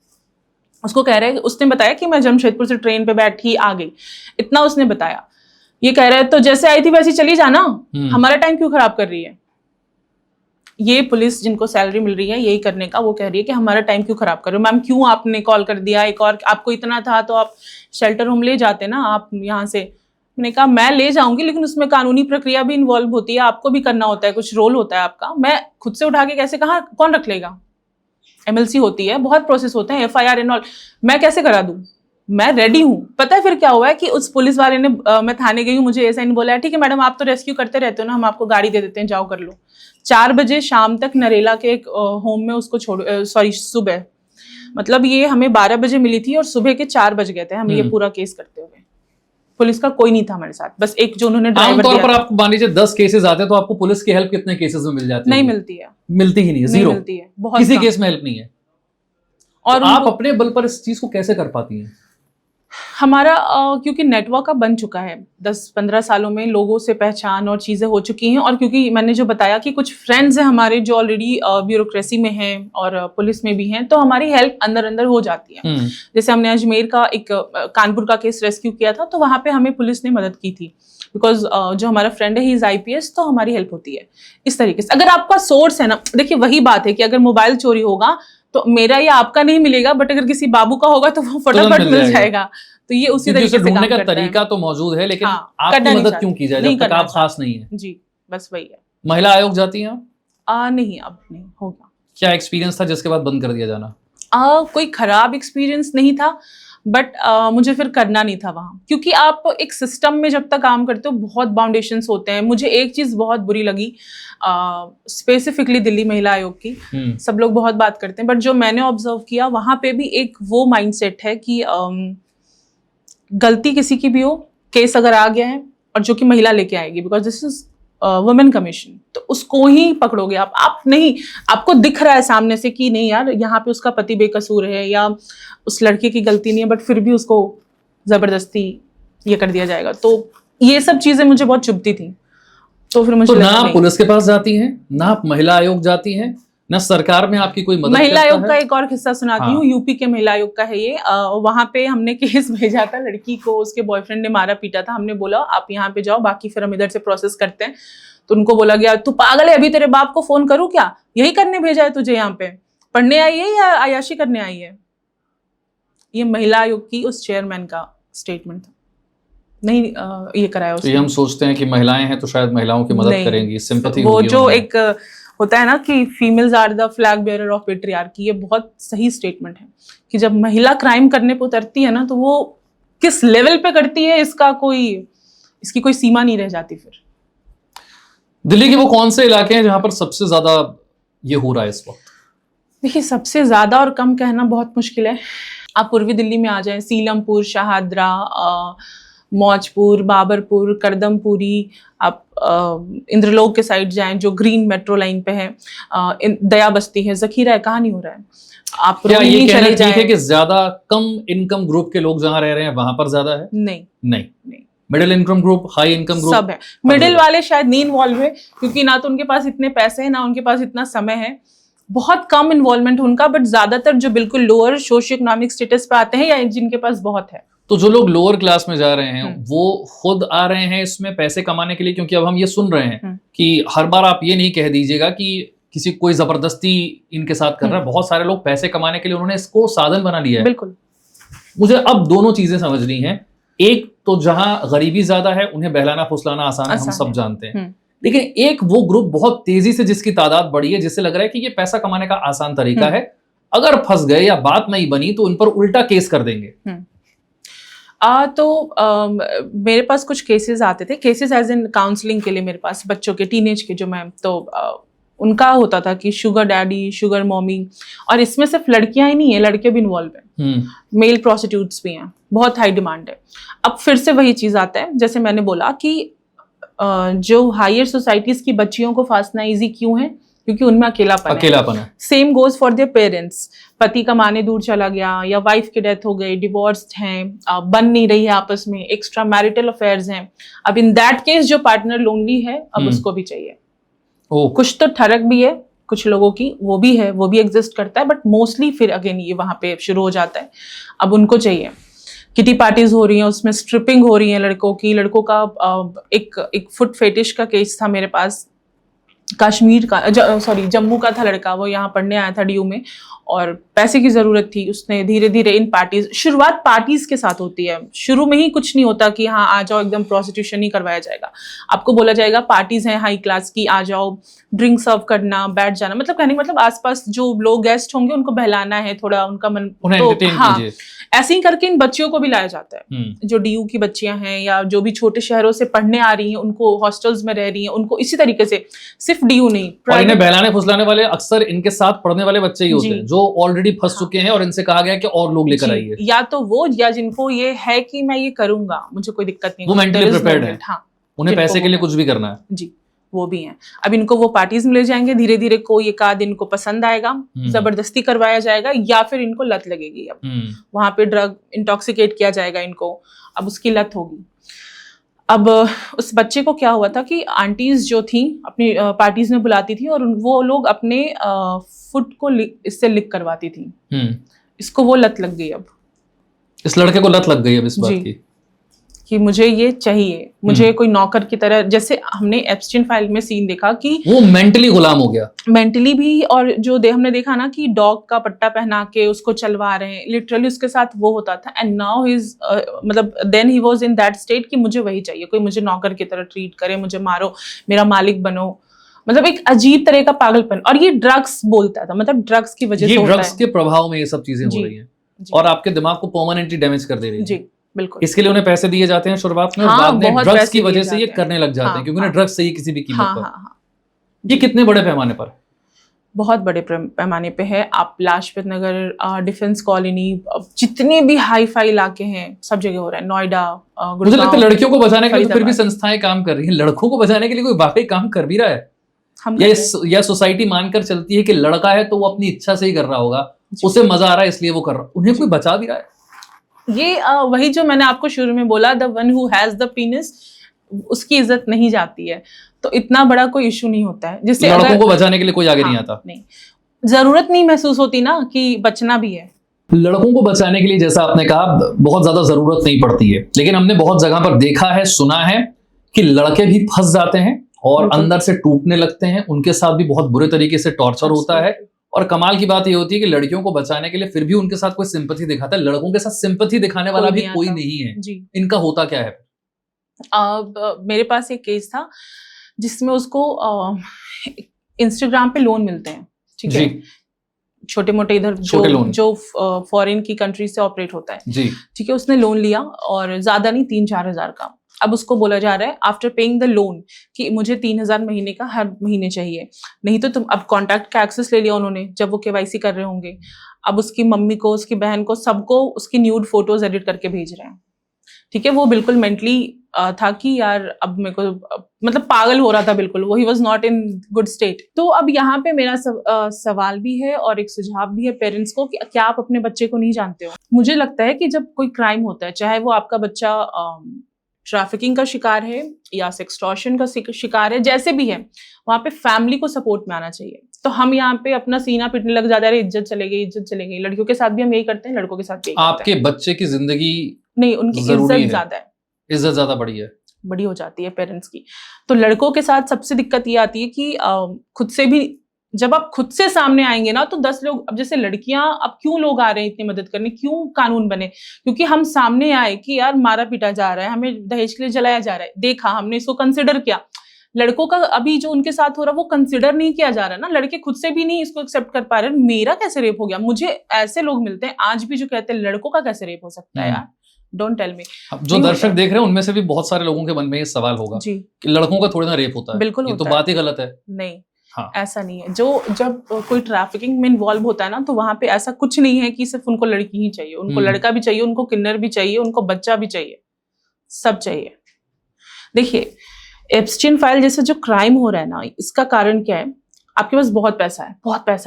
उसको कह रहे हैं, उसने बताया कि मैं जमशेदपुर से ट्रेन पे बैठी आ गई, इतना उसने बताया। ये कह रहे हैं तो जैसे आई थी वैसे चली जाना, हमारा टाइम क्यों खराब कर रही है? ये पुलिस जिनको सैलरी मिल रही है यही करने का, वो कह रही है कि हमारा टाइम क्यों खराब कर रहे हो मैम, क्यों आपने कॉल कर दिया? एक और आपको इतना था तो आप शेल्टर होम ले जाते ना, आप यहाँ से। मैंने कहा मैं ले जाऊंगी, लेकिन उसमें कानूनी प्रक्रिया भी इन्वॉल्व होती है, आपको भी करना होता है, कुछ रोल होता है आपका। मैं खुद से उठा के कैसे, कहाँ कौन रख लेगा? MLC होती है, बहुत प्रोसेस होते हैं, FIR एंड ऑल, मैं कैसे करा दूं? मैं रेडी हूँ। पता है फिर क्या हुआ है कि उस पुलिस वाले ने, मैं थाने गई हूँ, मुझे ऐसा नहीं बोला है, ठीक है मैडम आप तो रेस्क्यू करते रहते हो ना, हम आपको गाड़ी दे देते हैं, जाओ कर लो। 4 बजे शाम तक नरेला के एक होम में उसको सुबह, मतलब ये हमें 12 बजे मिली थी और सुबह के 4 बज गए थे हम ये पूरा केस करते हुए। पुलिस का कोई नहीं था हमारे साथ, बस एक जो उन्होंने ड्राइवर दिया। आमतौर पर आपको मान लीजिए 10 केसेस आते हैं तो आपको पुलिस की हेल्प कितने केसेस में मिल जाती है? नहीं मिलती है, मिलती ही नहीं है, जीरो मिलती है, बहुत किसी केस में हेल्प नहीं है। और तो आप अपने बल पर इस चीज को कैसे कर पाती हैं? हमारा क्योंकि नेटवर्क अब बन चुका है, 10-15 सालों में लोगों से पहचान और चीजें हो चुकी हैं, और क्योंकि मैंने जो बताया कि कुछ फ्रेंड्स हैं हमारे जो ऑलरेडी ब्यूरोक्रेसी में हैं और पुलिस में भी हैं, तो हमारी हेल्प अंदर अंदर हो जाती है। जैसे हमने अजमेर का एक कानपुर का केस रेस्क्यू किया था, तो वहां पे हमें पुलिस ने मदद की थी, बिकॉज जो हमारा फ्रेंड है ही इज IPS, तो हमारी हेल्प होती है इस तरीके से। अगर आपका सोर्स है ना, देखिए वही बात है कि अगर मोबाइल चोरी होगा तो मेरा या आपका नहीं मिलेगा, बट अगर किसी बाबू का होगा तो वो फटाफट मिल जाएगा। तो ये उसी तरीके से ढूंढने का तरीका तो मौजूद है, लेकिन आपकी मदद क्यों की जाए जब तक आप खास नहीं है? जी बस वही है। महिला आयोग जाती हैं आप? नहीं, अब नहीं होगा। क्या एक्सपीरियंस था जिसके बाद बंद कर दिया जाना? कोई खराब एक्सपीरियंस नहीं था, बट मुझे फिर करना नहीं था वहां, क्योंकि आप एक सिस्टम में जब तक काम करते हो बहुत बाउंडेशंस होते हैं। मुझे एक चीज बहुत बुरी लगी, स्पेसिफिकली दिल्ली महिला आयोग की, सब लोग बहुत बात करते हैं, बट जो मैंने ऑब्जर्व किया वहां पे भी एक वो माइंडसेट है कि गलती किसी की भी हो, केस अगर आ गया है और जो कि महिला लेके आएगी, because this is women commission, तो उसको ही पकड़ोगे आप नहीं, आपको दिख रहा है सामने से कि नहीं यार यहाँ पे उसका पति बेकसूर है या उस लड़के की गलती नहीं है, बट फिर भी उसको जबरदस्ती ये कर दिया जाएगा। तो ये सब चीजें मुझे बहुत चुभती थी। तो फिर मुझे ना पुलिस के पास जाती हैं, ना महिला आयोग जाती हैं, ना सरकार में आपकी कोई मदद महिला आयोग का एक और किस्सा सुनाती हूँ। यूपी के महिला आयोग का है ये। वहां पे हमने केस भेजा था, लड़की को उसके बॉयफ्रेंड ने मारा पीटा था। हमने बोला आप यहाँ पे जाओ, बाकी फिर हम इधर से प्रोसेस करते हैं। तो उनको बोला गया तू पागल है, अभी तेरे बाप को फोन करूँ क्या? यही करने भेजा है तुझे? यहाँ पे पढ़ने आई है या अयाशी करने आई है? ये महिला आयोग की उस चेयरमैन का स्टेटमेंट था। नहीं ये कराया उसने। तो हम सोचते हैं कि महिलाएं हैं तो शायद महिलाओं की मदद करेंगी, सिंपैथी वो जो एक होता है ना कि females are the flag bearer of patriarchy, ये बहुत सही स्टेटमेंट है कि जब महिला क्राइम करने पे उतरती है ना, तो वो किस लेवल पे करती है इसकी कोई सीमा नहीं रह जाती। फिर दिल्ली के वो कौन से इलाके हैं जहां पर सबसे ज्यादा ये हो रहा है इस वक्त? देखिए सबसे ज्यादा और कम कहना बहुत मुश्किल है। आप पूर्वी दिल्ली में आ जाएं, सीलमपुर, शाहदरा, मौजपुर, बाबरपुर, करदमपुरी, आप इंद्रलोक के साइड जाएं जो ग्रीन मेट्रो लाइन पे है, दया बस्ती है, जखीरा है, कहाँ नहीं हो रहा है। आप क्या ये रोहिणी कहना चले ठीक है जाएं। कि ज्यादा कम इनकम ग्रुप के लोग जहां रह रहे हैं वहां पर ज्यादा है? नहीं, middle income group, high income group सब है। मिडिल वाले शायद नहीं इन्वॉल्व है क्योंकि ना तो उनके पास इतने पैसे हैं, ना उनके पास इतना समय है, बहुत कम इन्वॉल्वमेंट उनका। बट ज्यादातर जो बिल्कुल लोअर सोशियो इकोनॉमिक स्टेटस पे आते हैं या जिनके पास बहुत है। तो जो लोग लोअर क्लास में जा रहे हैं वो खुद आ रहे हैं इसमें पैसे कमाने के लिए, क्योंकि अब हम ये सुन रहे हैं कि हर बार आप ये नहीं कह दीजिएगा कि किसी कोई जबरदस्ती इनके साथ कर रहा है। बहुत सारे लोग पैसे कमाने के लिए उन्होंने इसको साधन बना लिया है। बिल्कुल। मुझे अब दोनों चीजें समझनी है। एक तो जहां गरीबी ज्यादा है उन्हें बहलाना फुसलाना आसान है, हम सब जानते हैं। लेकिन एक वो ग्रुप बहुत तेजी से जिसकी तादाद बढ़ी है, जिससे लग रहा है कि ये पैसा कमाने का आसान तरीका है, अगर फंस गए या बात नहीं बनी तो उन पर उल्टा केस कर देंगे। मेरे पास कुछ केसेस आते थे, केसेस एज इन काउंसलिंग के लिए मेरे पास बच्चों के, टीनेज के, जो मैं तो उनका होता था कि शुगर डैडी, शुगर मॉमी, और इसमें सिर्फ लड़कियां ही नहीं है, लड़के भी इन्वॉल्व हैं, मेल प्रोस्टिट्यूट्स भी हैं, बहुत हाई डिमांड है। अब फिर से वही चीज आता है, जैसे मैंने बोला कि जो हायर सोसाइटीज की बच्चियों को फांसना इजी क्यों है, क्योंकि उनमें अकेलापन है। Same goes for their parents, पति कमाने दूर चला गया या वाइफ की डेथ हो गई, डिवोर्स्ड हैं, बन नहीं रही है आपस में, एक्स्ट्रा मैरिटल अफेयर्स हैं। अब इन दैट केस जो पार्टनर लोनली है, अब उसको भी चाहिए। कुछ तो ठरक भी है कुछ लोगों की, वो भी है, वो भी एग्जिस्ट करता है, बट मोस्टली फिर अगेन ये वहां पे शुरू हो जाता है। अब उनको चाहिए, किटी पार्टीज हो रही हैं, उसमें स्ट्रिपिंग हो रही है लड़कों की। लड़कों का एक फुट फेटिश का केस था मेरे पास, कश्मीर का, जम्मू का था लड़का, वो यहाँ पढ़ने आया था DU में, और पैसे की जरूरत थी। उसने धीरे धीरे इन पार्टीज, शुरुआत पार्टीज के साथ होती है, शुरू में ही कुछ नहीं होता कि हाँ आ जाओ एकदम प्रोस्टिट्यूशन ही करवाया जाएगा। आपको बोला जाएगा पार्टीज हैं हाई क्लास की, आ जाओ, ड्रिंक सर्व करना, बैठ जाना, मतलब कहने मतलब आसपास जो लोग गेस्ट होंगे उनको बहलाना है, थोड़ा उनका मन, तो हाँ ऐसे ही करके इन बच्चियों को भी लाया जाता है। जो DU की बच्चियां हैं या जो भी छोटे शहरों से पढ़ने आ रही हैं, उनको हॉस्टल्स में रह रही हैं, उनको इसी तरीके से, सिर्फ DU नहीं, और इन्हें बहलाने फुसलाने वाले अक्सर इनके साथ पढ़ने वाले बच्चे ही होते हैं जो ऑलरेडी फंस चुके हैं और इनसे कहा गया कि और लोग लेकर आइए। या तो वो, या जिनको ये है कि मैं ये करूंगा, मुझे कोई दिक्कत नहीं, वो मेंटली प्रिपेयर्ड है, उन्हें पैसे के लिए कुछ भी करना है जी, वो भी हैं। अब इनको वो पार्टीज में ले जाएंगे, धीरे धीरे कोई एक आध इनको पसंद आएगा, जबरदस्ती करवाया जाएगा, या फिर इनको लत लगेगी। अब वहां पे ड्रग इंटॉक्सिकेट किया जाएगा इनको, अब उसकी लत होगी। अब उस बच्चे को क्या हुआ था कि आंटीज जो थी अपनी पार्टीज में बुलाती थी और वो लोग अपने फुट को इससे लिक करवाती थी। इसको वो लत लग गई। अब इस लड़के को लत लग गई अब इस बात की कि मुझे ये चाहिए, मुझे कोई नौकर की तरह, जैसे हमने एप्स्टीन फाइल में सीन देखा कि वो मेंटली गुलाम हो गया, मेंटली भी, और जो हमने देखा ना कि डॉग का पट्टा पहना के उसको चलवा रहे हैं, लिटरली उसके साथ वो होता था। एंड नाउ ही इज मतलब then he was in that state कि मुझे वही चाहिए, कोई मुझे नौकर की तरह ट्रीट करे, मुझे मारो, मेरा मालिक बनो, मतलब एक अजीब तरह का पागलपन। और ये ड्रग्स बोलता था, मतलब ड्रग्स की वजह से, ड्रग्स के प्रभाव में ये सब चीजें हो रही हैं और आपके दिमाग को परमानेंटली डैमेज कर दे रही है। जी बिल्कुल। इसके लिए उन्हें पैसे दिए जाते हैं शुरुआत में, और बाद में ड्रग्स की वजह से ये करने लग जाते हैं, क्योंकि उन्हें ड्रग्स चाहिए किसी भी कीमत पर। ये कितने बड़े पैमाने पर? बहुत बड़े पैमाने पे है। आप लाजपत नगर, डिफेंस कॉलोनी, जितने भी हाई फाई इलाके हैं, सब जगह हो रहा है, नोएडा, मुझे लगता है लड़कियों को बचाने के लिए तो फिर भी संस्थाएं काम कर रही हैं, लड़कों को बचाने के लिए कोई वाकई काम कर भी रहा है? या सोसाइटी मानकर चलती है कि लड़का है तो वो अपनी इच्छा से ही कर रहा होगा, उसे मजा आ रहा है इसलिए वो कर रहा है, उन्हें कोई बचा भी रहा है? ये वही जो मैंने आपको शुरू में बोला, the one who has the penis, उसकी इज्जत नहीं जाती है, तो इतना बड़ा कोई इशू नहीं होता है। जिससे लड़कों को बचाने के लिए कोई आगे नहीं आता, नहीं, जरूरत नहीं महसूस होती ना कि बचना भी है। लड़कों को बचाने के लिए, जैसा आपने कहा, बहुत ज्यादा जरूरत नहीं पड़ती है, लेकिन हमने बहुत जगह पर देखा है, सुना है कि लड़के भी फंस जाते हैं और अंदर से टूटने लगते हैं, उनके साथ भी बहुत बुरे तरीके से टॉर्चर होता है। और कमाल की बात ये होती है कि लड़कियों को बचाने के लिए फिर भी उनके साथ कोई सिंपैथी दिखाता है, लड़कों के साथ सिंपैथी दिखाने वाला भी कोई नहीं है जी। इनका होता क्या है? मेरे पास एक केस था जिसमें उसको इंस्टाग्राम पे लोन मिलते हैं, ठीक है, छोटे मोटे, इधर जो फॉरेन की कंट्री से ऑपरेट होता है जी, ठीक है। उसने लोन लिया और ज्यादा नहीं, 3-4 हज़ार का, अब उसको बोला जा रहा है आफ्टर पेइंग द लोन कि मुझे 3,000 महीने का हर महीने चाहिए, नहीं तो तुम, अब कॉन्टैक्ट का एक्सेस ले लिया उन्होंने जब वो केवाईसी कर रहे होंगे, अब उसकी मम्मी को, उसकी बहन को, सबको उसकी न्यूड फोटोज एडिट करके भेज रहे हैं। ठीक है, वो बिल्कुल मेंटली था कि यार अब मेरे को मतलब पागल हो रहा था बिल्कुल, वो he was not in good state. तो अब यहाँ पे मेरा सवाल भी है और एक सुझाव भी है पेरेंट्स को कि क्या आप अपने बच्चे को नहीं जानते हो। मुझे लगता है कि जब कोई क्राइम होता है, चाहे वो आपका बच्चा ट्रैफिकिंग का शिकार है या सेक्सटॉर्शन का शिकार है, जैसे भी है, वहां पे फैमिली को सपोर्ट में आना चाहिए। तो हम यहाँ पे अपना सीना पीटने लग जाते हैं, इज्जत चले गई, इज्जत चले गई। लड़कियों के साथ भी हम यही करते हैं, लड़कों के साथ भी यही करते आपके हैं। बच्चे की जिंदगी नहीं, उनकी इज्जत ज्यादा है, इज्जत ज्यादा बड़ी हो जाती है पेरेंट्स की। तो लड़कों के साथ सबसे दिक्कत ये आती है कि खुद से भी, जब आप खुद से सामने आएंगे ना, तो 10 लोग, अब जैसे लड़कियां, अब क्यों लोग आ रहे हैं इतनी मदद करने, क्यों कानून बने, क्योंकि हम सामने आए कि यार मारा पीटा जा रहा है, हमें दहेज के लिए जलाया जा रहा है, देखा, हमने इसको कंसिडर किया। लड़कों का अभी जो उनके साथ हो रहा है वो कंसिडर नहीं किया जा रहा ना, लड़के खुद से भी नहीं इसको एक्सेप्ट कर पा रहे। मेरा कैसे रेप हो गया? मुझे ऐसे लोग मिलते हैं आज भी जो कहते हैं लड़कों का कैसे रेप हो सकता है यार, डोंट टेल मी। जो दर्शक देख रहे हैं उनमें से भी बहुत सारे लोगों के मन में ये सवाल होगा जी कि लड़कों का थोड़ी ना रेप होता है, बिल्कुल ये तो बात ही गलत है। नहीं, हाँ। ऐसा नहीं है। जब कोई ट्रैफिकिंग में इन्वॉल्व होता है ना, तो वहां पे ऐसा कुछ नहीं है कि सिर्फ उनको लड़की ही चाहिए, उनको लड़का भी चाहिए, उनको किन्नर भी चाहिए, उनको बच्चा भी चाहिए, सब चाहिए। देखिए, एप्स्टीन फाइल जैसे जो क्राइम हो रहा है ना, इसका कारण क्या है? आपके पास बहुत पैसा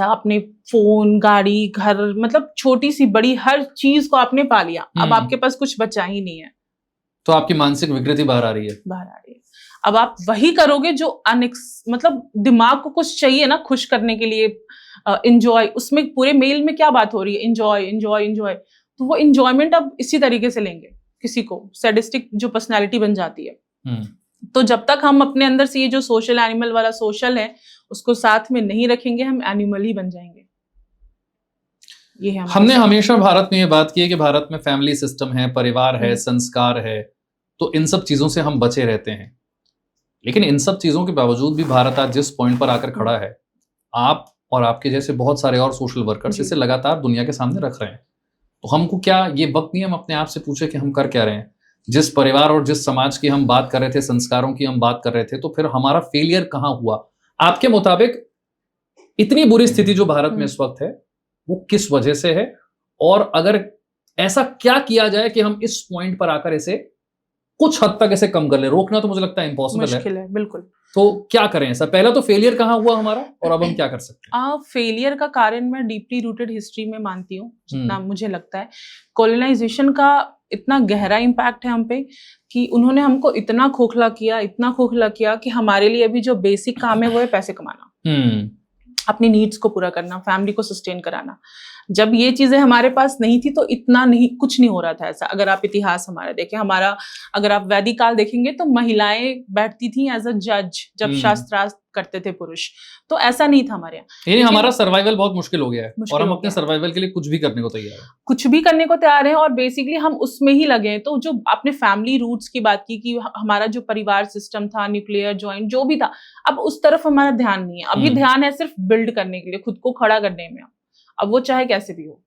है, आपने फोन, गाड़ी, घर, मतलब छोटी सी बड़ी हर चीज को आपने पा लिया, अब आपके पास कुछ बचा ही नहीं है, तो आपकी मानसिक विकृति बाहर आ रही है। अब आप वही करोगे जो मतलब दिमाग को कुछ चाहिए ना खुश करने के लिए, एंजॉय, उसमें पूरे मेल में क्या बात हो रही है? Enjoy enjoy enjoy. तो वो एंजॉयमेंट अब इसी तरीके से लेंगे, किसी को सैडिस्टिक जो पर्सनैलिटी बन जाती है। तो जब तक हम अपने अंदर से ये जो सोशल एनिमल वाला सोशल है उसको साथ में नहीं रखेंगे, हम एनिमल ही बन जाएंगे। ये है हमने हमेशा भारत में ये बात की है कि भारत में फैमिली सिस्टम है, परिवार है, संस्कार है, तो इन सब चीजों से हम बचे रहते हैं। लेकिन इन सब चीजों के बावजूद भी भारत आज जिस पॉइंट पर आकर खड़ा है, आप और आपके जैसे बहुत सारे और सोशल वर्कर्स इसे लगातार दुनिया के सामने रख रहे हैं। तो हमको क्या ये वक्त नहीं हम अपने आप से पूछे कि हम कर क्या रहे हैं? जिस परिवार और जिस समाज की हम बात कर रहे थे, संस्कारों की हम बात कर रहे थे, तो फिर हमारा फेलियर कहाँ हुआ? आपके मुताबिक इतनी बुरी स्थिति जो भारत में इस वक्त है वो किस वजह से है, और अगर ऐसा क्या किया जाए कि हम इस पॉइंट पर आकर इसे कुछ हद तक ऐसे कम कर ले? रोकना तो मुझे लगता है इम्पॉसिबल है, बिल्कुल। तो क्या करें ऐसा? पहला तो फेलियर कहाँ हुआ हमारा, और अब हम क्या कर सकते हैं? फेलियर का कारण मैं डीपली रूटेड हिस्ट्री में मानती हूँ, जितना मुझे लगता है। कॉलोनाइजेशन का इतना गहरा इम्पैक्ट है हम पे कि उन्होंने हमको इतना खोखला किया कि हमारे लिए अभी जो बेसिक काम है वो है पैसे कमाना, अपनी नीड्स को पूरा करना, फैमिली को सस्टेन कराना। जब ये चीजें हमारे पास नहीं थी तो इतना नहीं, कुछ नहीं हो रहा था ऐसा। अगर आप इतिहास हमारा देखें, अगर आप वैदिक काल देखेंगे तो महिलाएं बैठती थी एज अ जज जब शास्त्रार्थ करते थे पुरुष, तो ऐसा नहीं था हमारे यहाँ। हमारा सर्वाइवल बहुत मुश्किल हो गया है और हम अपने सर्वाइवल के लिए कुछ भी करने को तैयार हैं और बेसिकली हम उसमें ही लगे हैं। तो जो आपने फैमिली रूट्स की बात की कि हमारा जो परिवार सिस्टम था, न्यूक्लियर जॉइंट जो भी था, अब उस तरफ हमारा ध्यान नहीं है। अभी ध्यान है सिर्फ बिल्ड करने के लिए, खुद को खड़ा करने में। अब वो चाहे कैसे भी हो,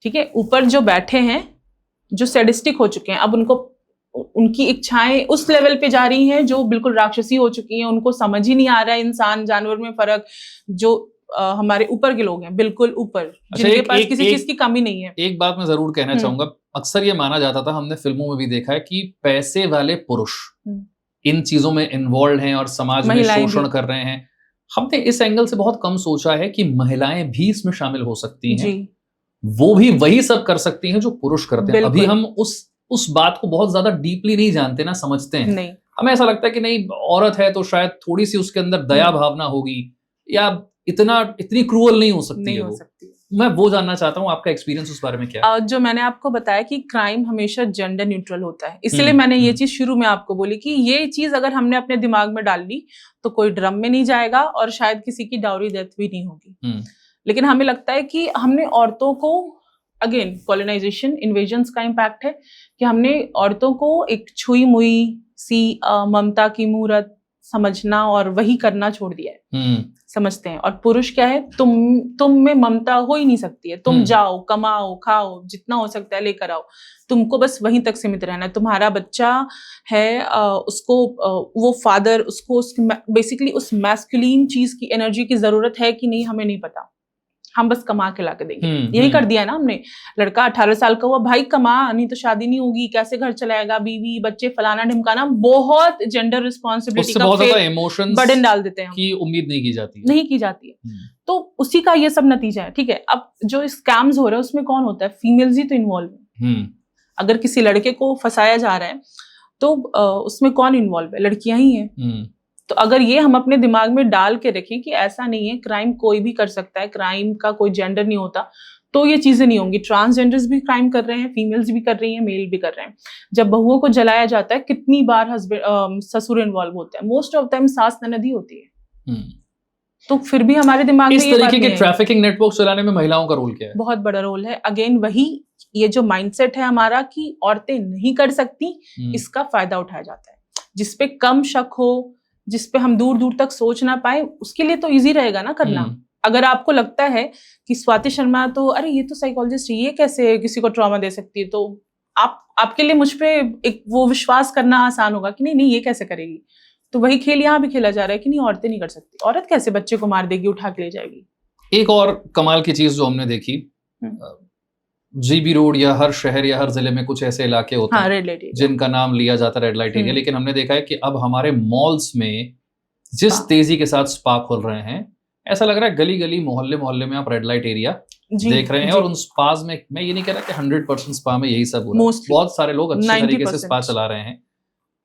ठीक है। ऊपर जो बैठे हैं, जो सैडिस्टिक हो चुके हैं, अब उनकी इच्छाएं उस लेवल पे जा रही हैं जो बिल्कुल राक्षसी हो चुकी हैं। उनको समझ ही नहीं आ रहा है इंसान जानवर में फर्क। जो हमारे ऊपर के लोग हैं, बिल्कुल ऊपर, जिनके पास किसी चीज की कमी नहीं है। एक बात मैं जरूर कहना चाहूंगा, अक्सर ये माना जाता था, हमने फिल्मों में भी देखा है कि पैसे वाले पुरुष इन चीजों में इन्वॉल्व हैं और समाज में शोषण कर रहे हैं। हमने इस एंगल से बहुत कम सोचा है कि महिलाएं भी इसमें शामिल हो सकती हैं, वो भी वही सब कर सकती हैं जो पुरुष करते हैं। अभी हम उस बात को बहुत ज्यादा डीपली नहीं जानते ना, समझते हैं नहीं। हमें ऐसा लगता है कि नहीं, औरत है तो शायद थोड़ी सी उसके अंदर दया भावना होगी, या इतनी क्रूअल नहीं हो सकती है वो। मैं वो जानना चाहता हूँ, आपका एक्सपीरियंस उस बारे में क्या है? जो मैंने आपको बताया कि क्राइम हमेशा जेंडर न्यूट्रल होता है, इसलिए मैंने ये चीज शुरू में आपको बोली कि ये चीज अगर हमने अपने दिमाग में डाल ली तो कोई ड्रम में नहीं जाएगा और शायद किसी की डाउरी डेथ भी नहीं होगी। लेकिन हमें लगता है कि हमने औरतों को, अगेन कॉलोनाइजेशन, इन्वेजन्स का इम्पैक्ट है कि हमने औरतों को एक छुई मुई सी ममता की मूरत समझना और वही करना छोड़ दिया है। समझते हैं। और पुरुष क्या है, तुम में ममता हो ही नहीं सकती है। तुम जाओ, कमाओ, खाओ, जितना हो सकता है लेकर आओ, तुमको बस वहीं तक सीमित रहना है। तुम्हारा बच्चा है, उसको वो फादर उसको बेसिकली उस मैस्कुलिन चीज की एनर्जी की जरूरत है कि नहीं, हमें नहीं पता। हम बस कमा के लाके देंगे। यही कर दिया ना हमने। लड़का 18 साल का हुआ, भाई कमा, नहीं तो शादी नहीं होगी, कैसे घर चलाएगा, बीवी बच्चे फलाना ढिमकाना, बहुत जेंडर रिस्पॉन्सिबिलिटी का बहुत ज्यादा इमोशंस बर्डन डाल देते हैं, की उम्मीद नहीं की जाती है। नहीं की जाती है। तो उसी का ये सब नतीजा है। ठीक है, अब जो स्कैम्स हो रहे हैं उसमें कौन होता है, फीमेल्स ही तो इन्वॉल्व है। अगर किसी लड़के को फंसाया जा रहा है तो उसमें कौन इन्वॉल्व है, लड़कियां ही हैं। तो अगर ये हम अपने दिमाग में डाल के रखें कि ऐसा नहीं है, क्राइम कोई भी कर सकता है, क्राइम का कोई जेंडर नहीं होता, तो ये चीजें नहीं होंगी। ट्रांसजेंडर्स भी क्राइम कर रहे हैं, फीमेल्स भी कर रही हैं, मेल भी कर रहे हैं। जब बहुओं को जलाया जाता है, कितनी बार हस्बैंड ससुर इन्वॉल्व होते हैं, मोस्ट ऑफ टाइम सास ननद ही होती है। तो फिर भी हमारे दिमाग में इस तरीके के ट्रैफिकिंग नेटवर्क चलाने में महिलाओं का रोल क्या है? बहुत बड़ा रोल है। अगेन वही, ये जो माइंडसेट है हमारा कि औरतें नहीं कर सकती, इसका फायदा उठाया जाता है। जिसपे कम शक हो, जिसपे हम दूर दूर तक सोच ना पाए, उसके लिए तो इजी रहेगा ना करना। अगर आपको लगता है कि स्वाति शर्मा तो अरे ये तो साइकोलॉजिस्ट है, ये कैसे किसी को ट्रॉमा दे सकती है, तो आपके लिए मुझ पे एक वो विश्वास करना आसान होगा कि नहीं ये कैसे करेगी। तो वही खेल यहाँ भी खेला जा रहा है कि नहीं, औरतें नहीं कर सकती। औरत कैसे बच्चे को मार देगी, उठा के ले जाएगी। एक और कमाल की चीज जो हमने देखी, जीबी रोड या हर शहर या हर जिले में कुछ ऐसे इलाके होते हैं, रेड लाइट जिनका नाम लिया जाता है रेड लाइट एरिया, लेकिन हमने देखा है कि अब हमारे मॉल्स में जिस तेजी के साथ स्पा खुल रहे हैं, ऐसा लग रहा है गली गली मोहल्ले मोहल्ले में आप रेड लाइट एरिया देख रहे हैं। और उन स्पाज में, मैं ये नहीं कह रहा कि 100% स्पा में यही सब हो रहा है, बहुत सारे लोग अच्छे तरीके से स्पा चला रहे हैं,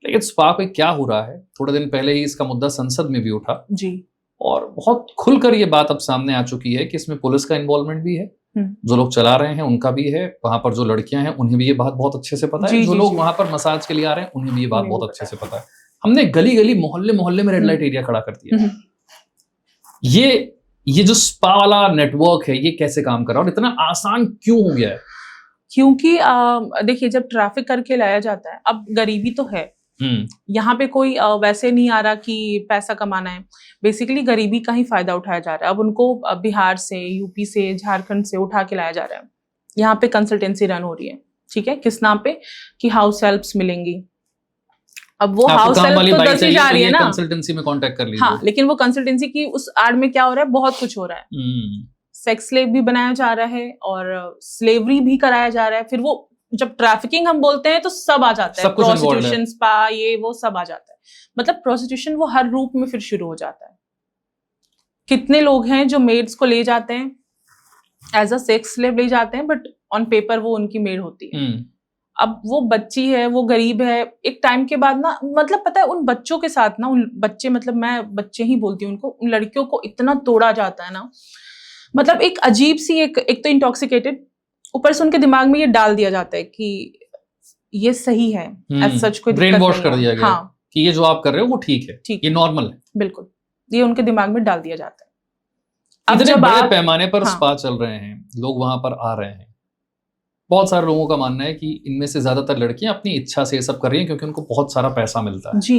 लेकिन स्पा पे क्या हो रहा है, थोड़े दिन पहले ही इसका मुद्दा संसद में भी उठा जी, और बहुत खुलकर ये बात अब सामने आ चुकी है कि इसमें पुलिस का इन्वॉल्वमेंट भी है, जो लोग चला रहे हैं उनका भी है, वहां पर जो लड़कियां हैं उन्हें भी ये बात बहुत अच्छे से पता है, जो लोग वहां पर मसाज के लिए आ रहे हैं उन्हें भी ये बात बहुत अच्छे से पता है। हमने गली गली मोहल्ले मोहल्ले में रेड लाइट एरिया खड़ा कर दिया। ये जो स्पा वाला नेटवर्क है, ये कैसे काम कर रहा है और इतना आसान क्यों हो गया है? क्योंकि देखिए, जब ट्रैफिक करके लाया जाता है, अब गरीबी तो है, यहाँ पे कोई वैसे नहीं आ रहा कि पैसा कमाना है, बेसिकली गरीबी का ही फायदा उठाया जा रहा है। अब उनको बिहार से, यूपी से, झारखंड से उठा के लाया जा रहा है। यहाँ पे कंसल्टेंसी रन हो रही है, ठीक है, किस नाम पे, कि हाउस हेल्प्स मिलेंगी। अब वो हाउस हेल्प तो दसी जा रही है ना, कंसल्टेंसी में कांटेक्ट कर लीजिए। हाँ, लेकिन वो कंसल्टेंसी की उस आड़ में क्या हो रहा है, बहुत कुछ हो रहा है। सेक्स स्लेव भी बनाया जा रहा है और स्लेवरी भी कराया जा रहा है। फिर वो जब ट्रैफिकिंग हम बोलते हैं तो सब आ जाता है, प्रोस्टिट्यूशन, स्पा, ये वो सब आ जाता है। मतलब प्रोस्टिट्यूशन वो हर रूप में फिर शुरू हो जाता है। कितने लोग हैं जो मेड्स को ले जाते हैं, एज अ सेक्स स्लेव ले जाते हैं, बट ऑन पेपर वो उनकी मेड होती है। अब वो बच्ची है, वो गरीब है, एक टाइम के बाद ना, मतलब पता है उन बच्चों के साथ ना, उन बच्चे, मतलब मैं बच्चे ही बोलती हूँ उनको, उन लड़कियों को इतना तोड़ा जाता है ना, मतलब एक अजीब सी, एक तो इंटॉक्सिकेटेड, ऊपर से उनके दिमाग में ये डाल दिया जाता है कि ये सही है, एज सच कोई ब्रेन वॉश कर दिया गया, हाँ, कि ये जो आप कर रहे हो वो ठीक है, ये नॉर्मल है, बिल्कुल, ये उनके दिमाग में डाल दिया जाता है। अब जब बड़े पैमाने पर स्पा चल रहे हैं, लोग वहां पर आ रहे हैं, बहुत सारे लोगों का मानना है कि इनमें से ज्यादातर लड़कियां अपनी इच्छा से ये सब कर रही हैं क्योंकि उनको बहुत सारा पैसा मिलता है जी।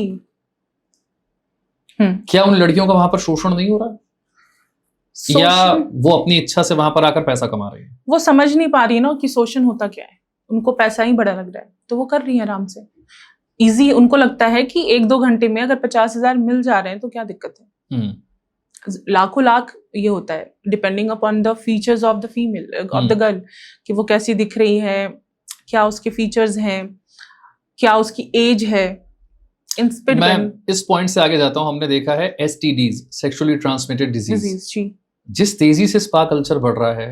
क्या उन लड़कियों का वहां पर शोषण नहीं हो रहा, या वो अपनी इच्छा से वहां पर आकर पैसा कमा रही है? वो समझ नहीं पा रही ना कि शोषण होता क्या है, उनको पैसा ही बड़ा लग रहा है, तो वो कर रही है आराम से, इजी। उनको लगता है कि 1-2 घंटे में अगर 50,000 मिल जा रहे हैं तो क्या दिक्कत है। लाखों लाख ये होता है, depending upon the features of the female, of the girl, कि वो कैसी दिख रही है, क्या उसके फीचर्स हैं, क्या उसकी एज है, इन पे मैं इस पॉइंट से आगे जाता हूं। हमने देखा है STDs, सेक्सुअली ट्रांसमिटेड डिजीज, जिस तेजी से स्पा कल्चर बढ़ रहा है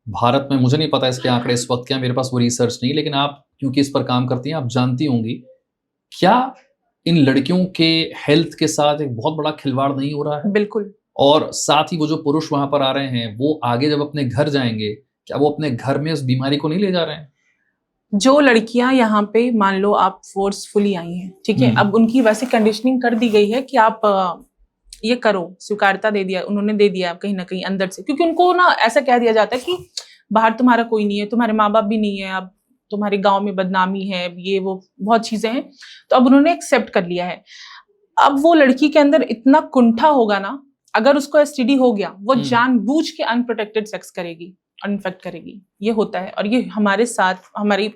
भारत में, मुझे नहीं पता इसके आंकड़े इस वक्त क्या, मेरे पास वो रिसर्च नहीं, लेकिन आप क्योंकि इस पर काम करती हैं, आप जानती होंगी, क्या इन लड़कियों के हेल्थ के साथ एक बहुत बड़ा खिलवाड़ नहीं हो रहा है? बिल्कुल। और साथ ही वो जो पुरुष वहां पर आ रहे हैं, वो आगे जब अपने घर जाएंगे, क्या वो अपने घर में उस बीमारी को नहीं ले जा रहे हैं? जो लड़कियां यहाँ पे, मान लो आप फोर्सफुली आई हैं, ठीक है, अब उनकी वैसे कंडीशनिंग कर दी गई है कि आप ये करो, स्वीकारता दे दिया उन्होंने, दे दिया कहीं ना कहीं अंदर से, क्योंकि उनको ना ऐसा कह दिया जाता है कि बाहर तुम्हारा कोई नहीं है, तुम्हारे माँ बाप भी नहीं है, अब तुम्हारे गांव में बदनामी है, ये वो बहुत चीजें हैं, तो अब उन्होंने एक्सेप्ट कर लिया है। अब वो लड़की के अंदर इतना कुंठा होगा ना, अगर उसको एसटीडी हो गया, वो जानबूझ के अनप्रोटेक्टेड सेक्स करेगी, इन्फेक्ट करेगी। ये होता है, और ये हमारे साथ, हमारी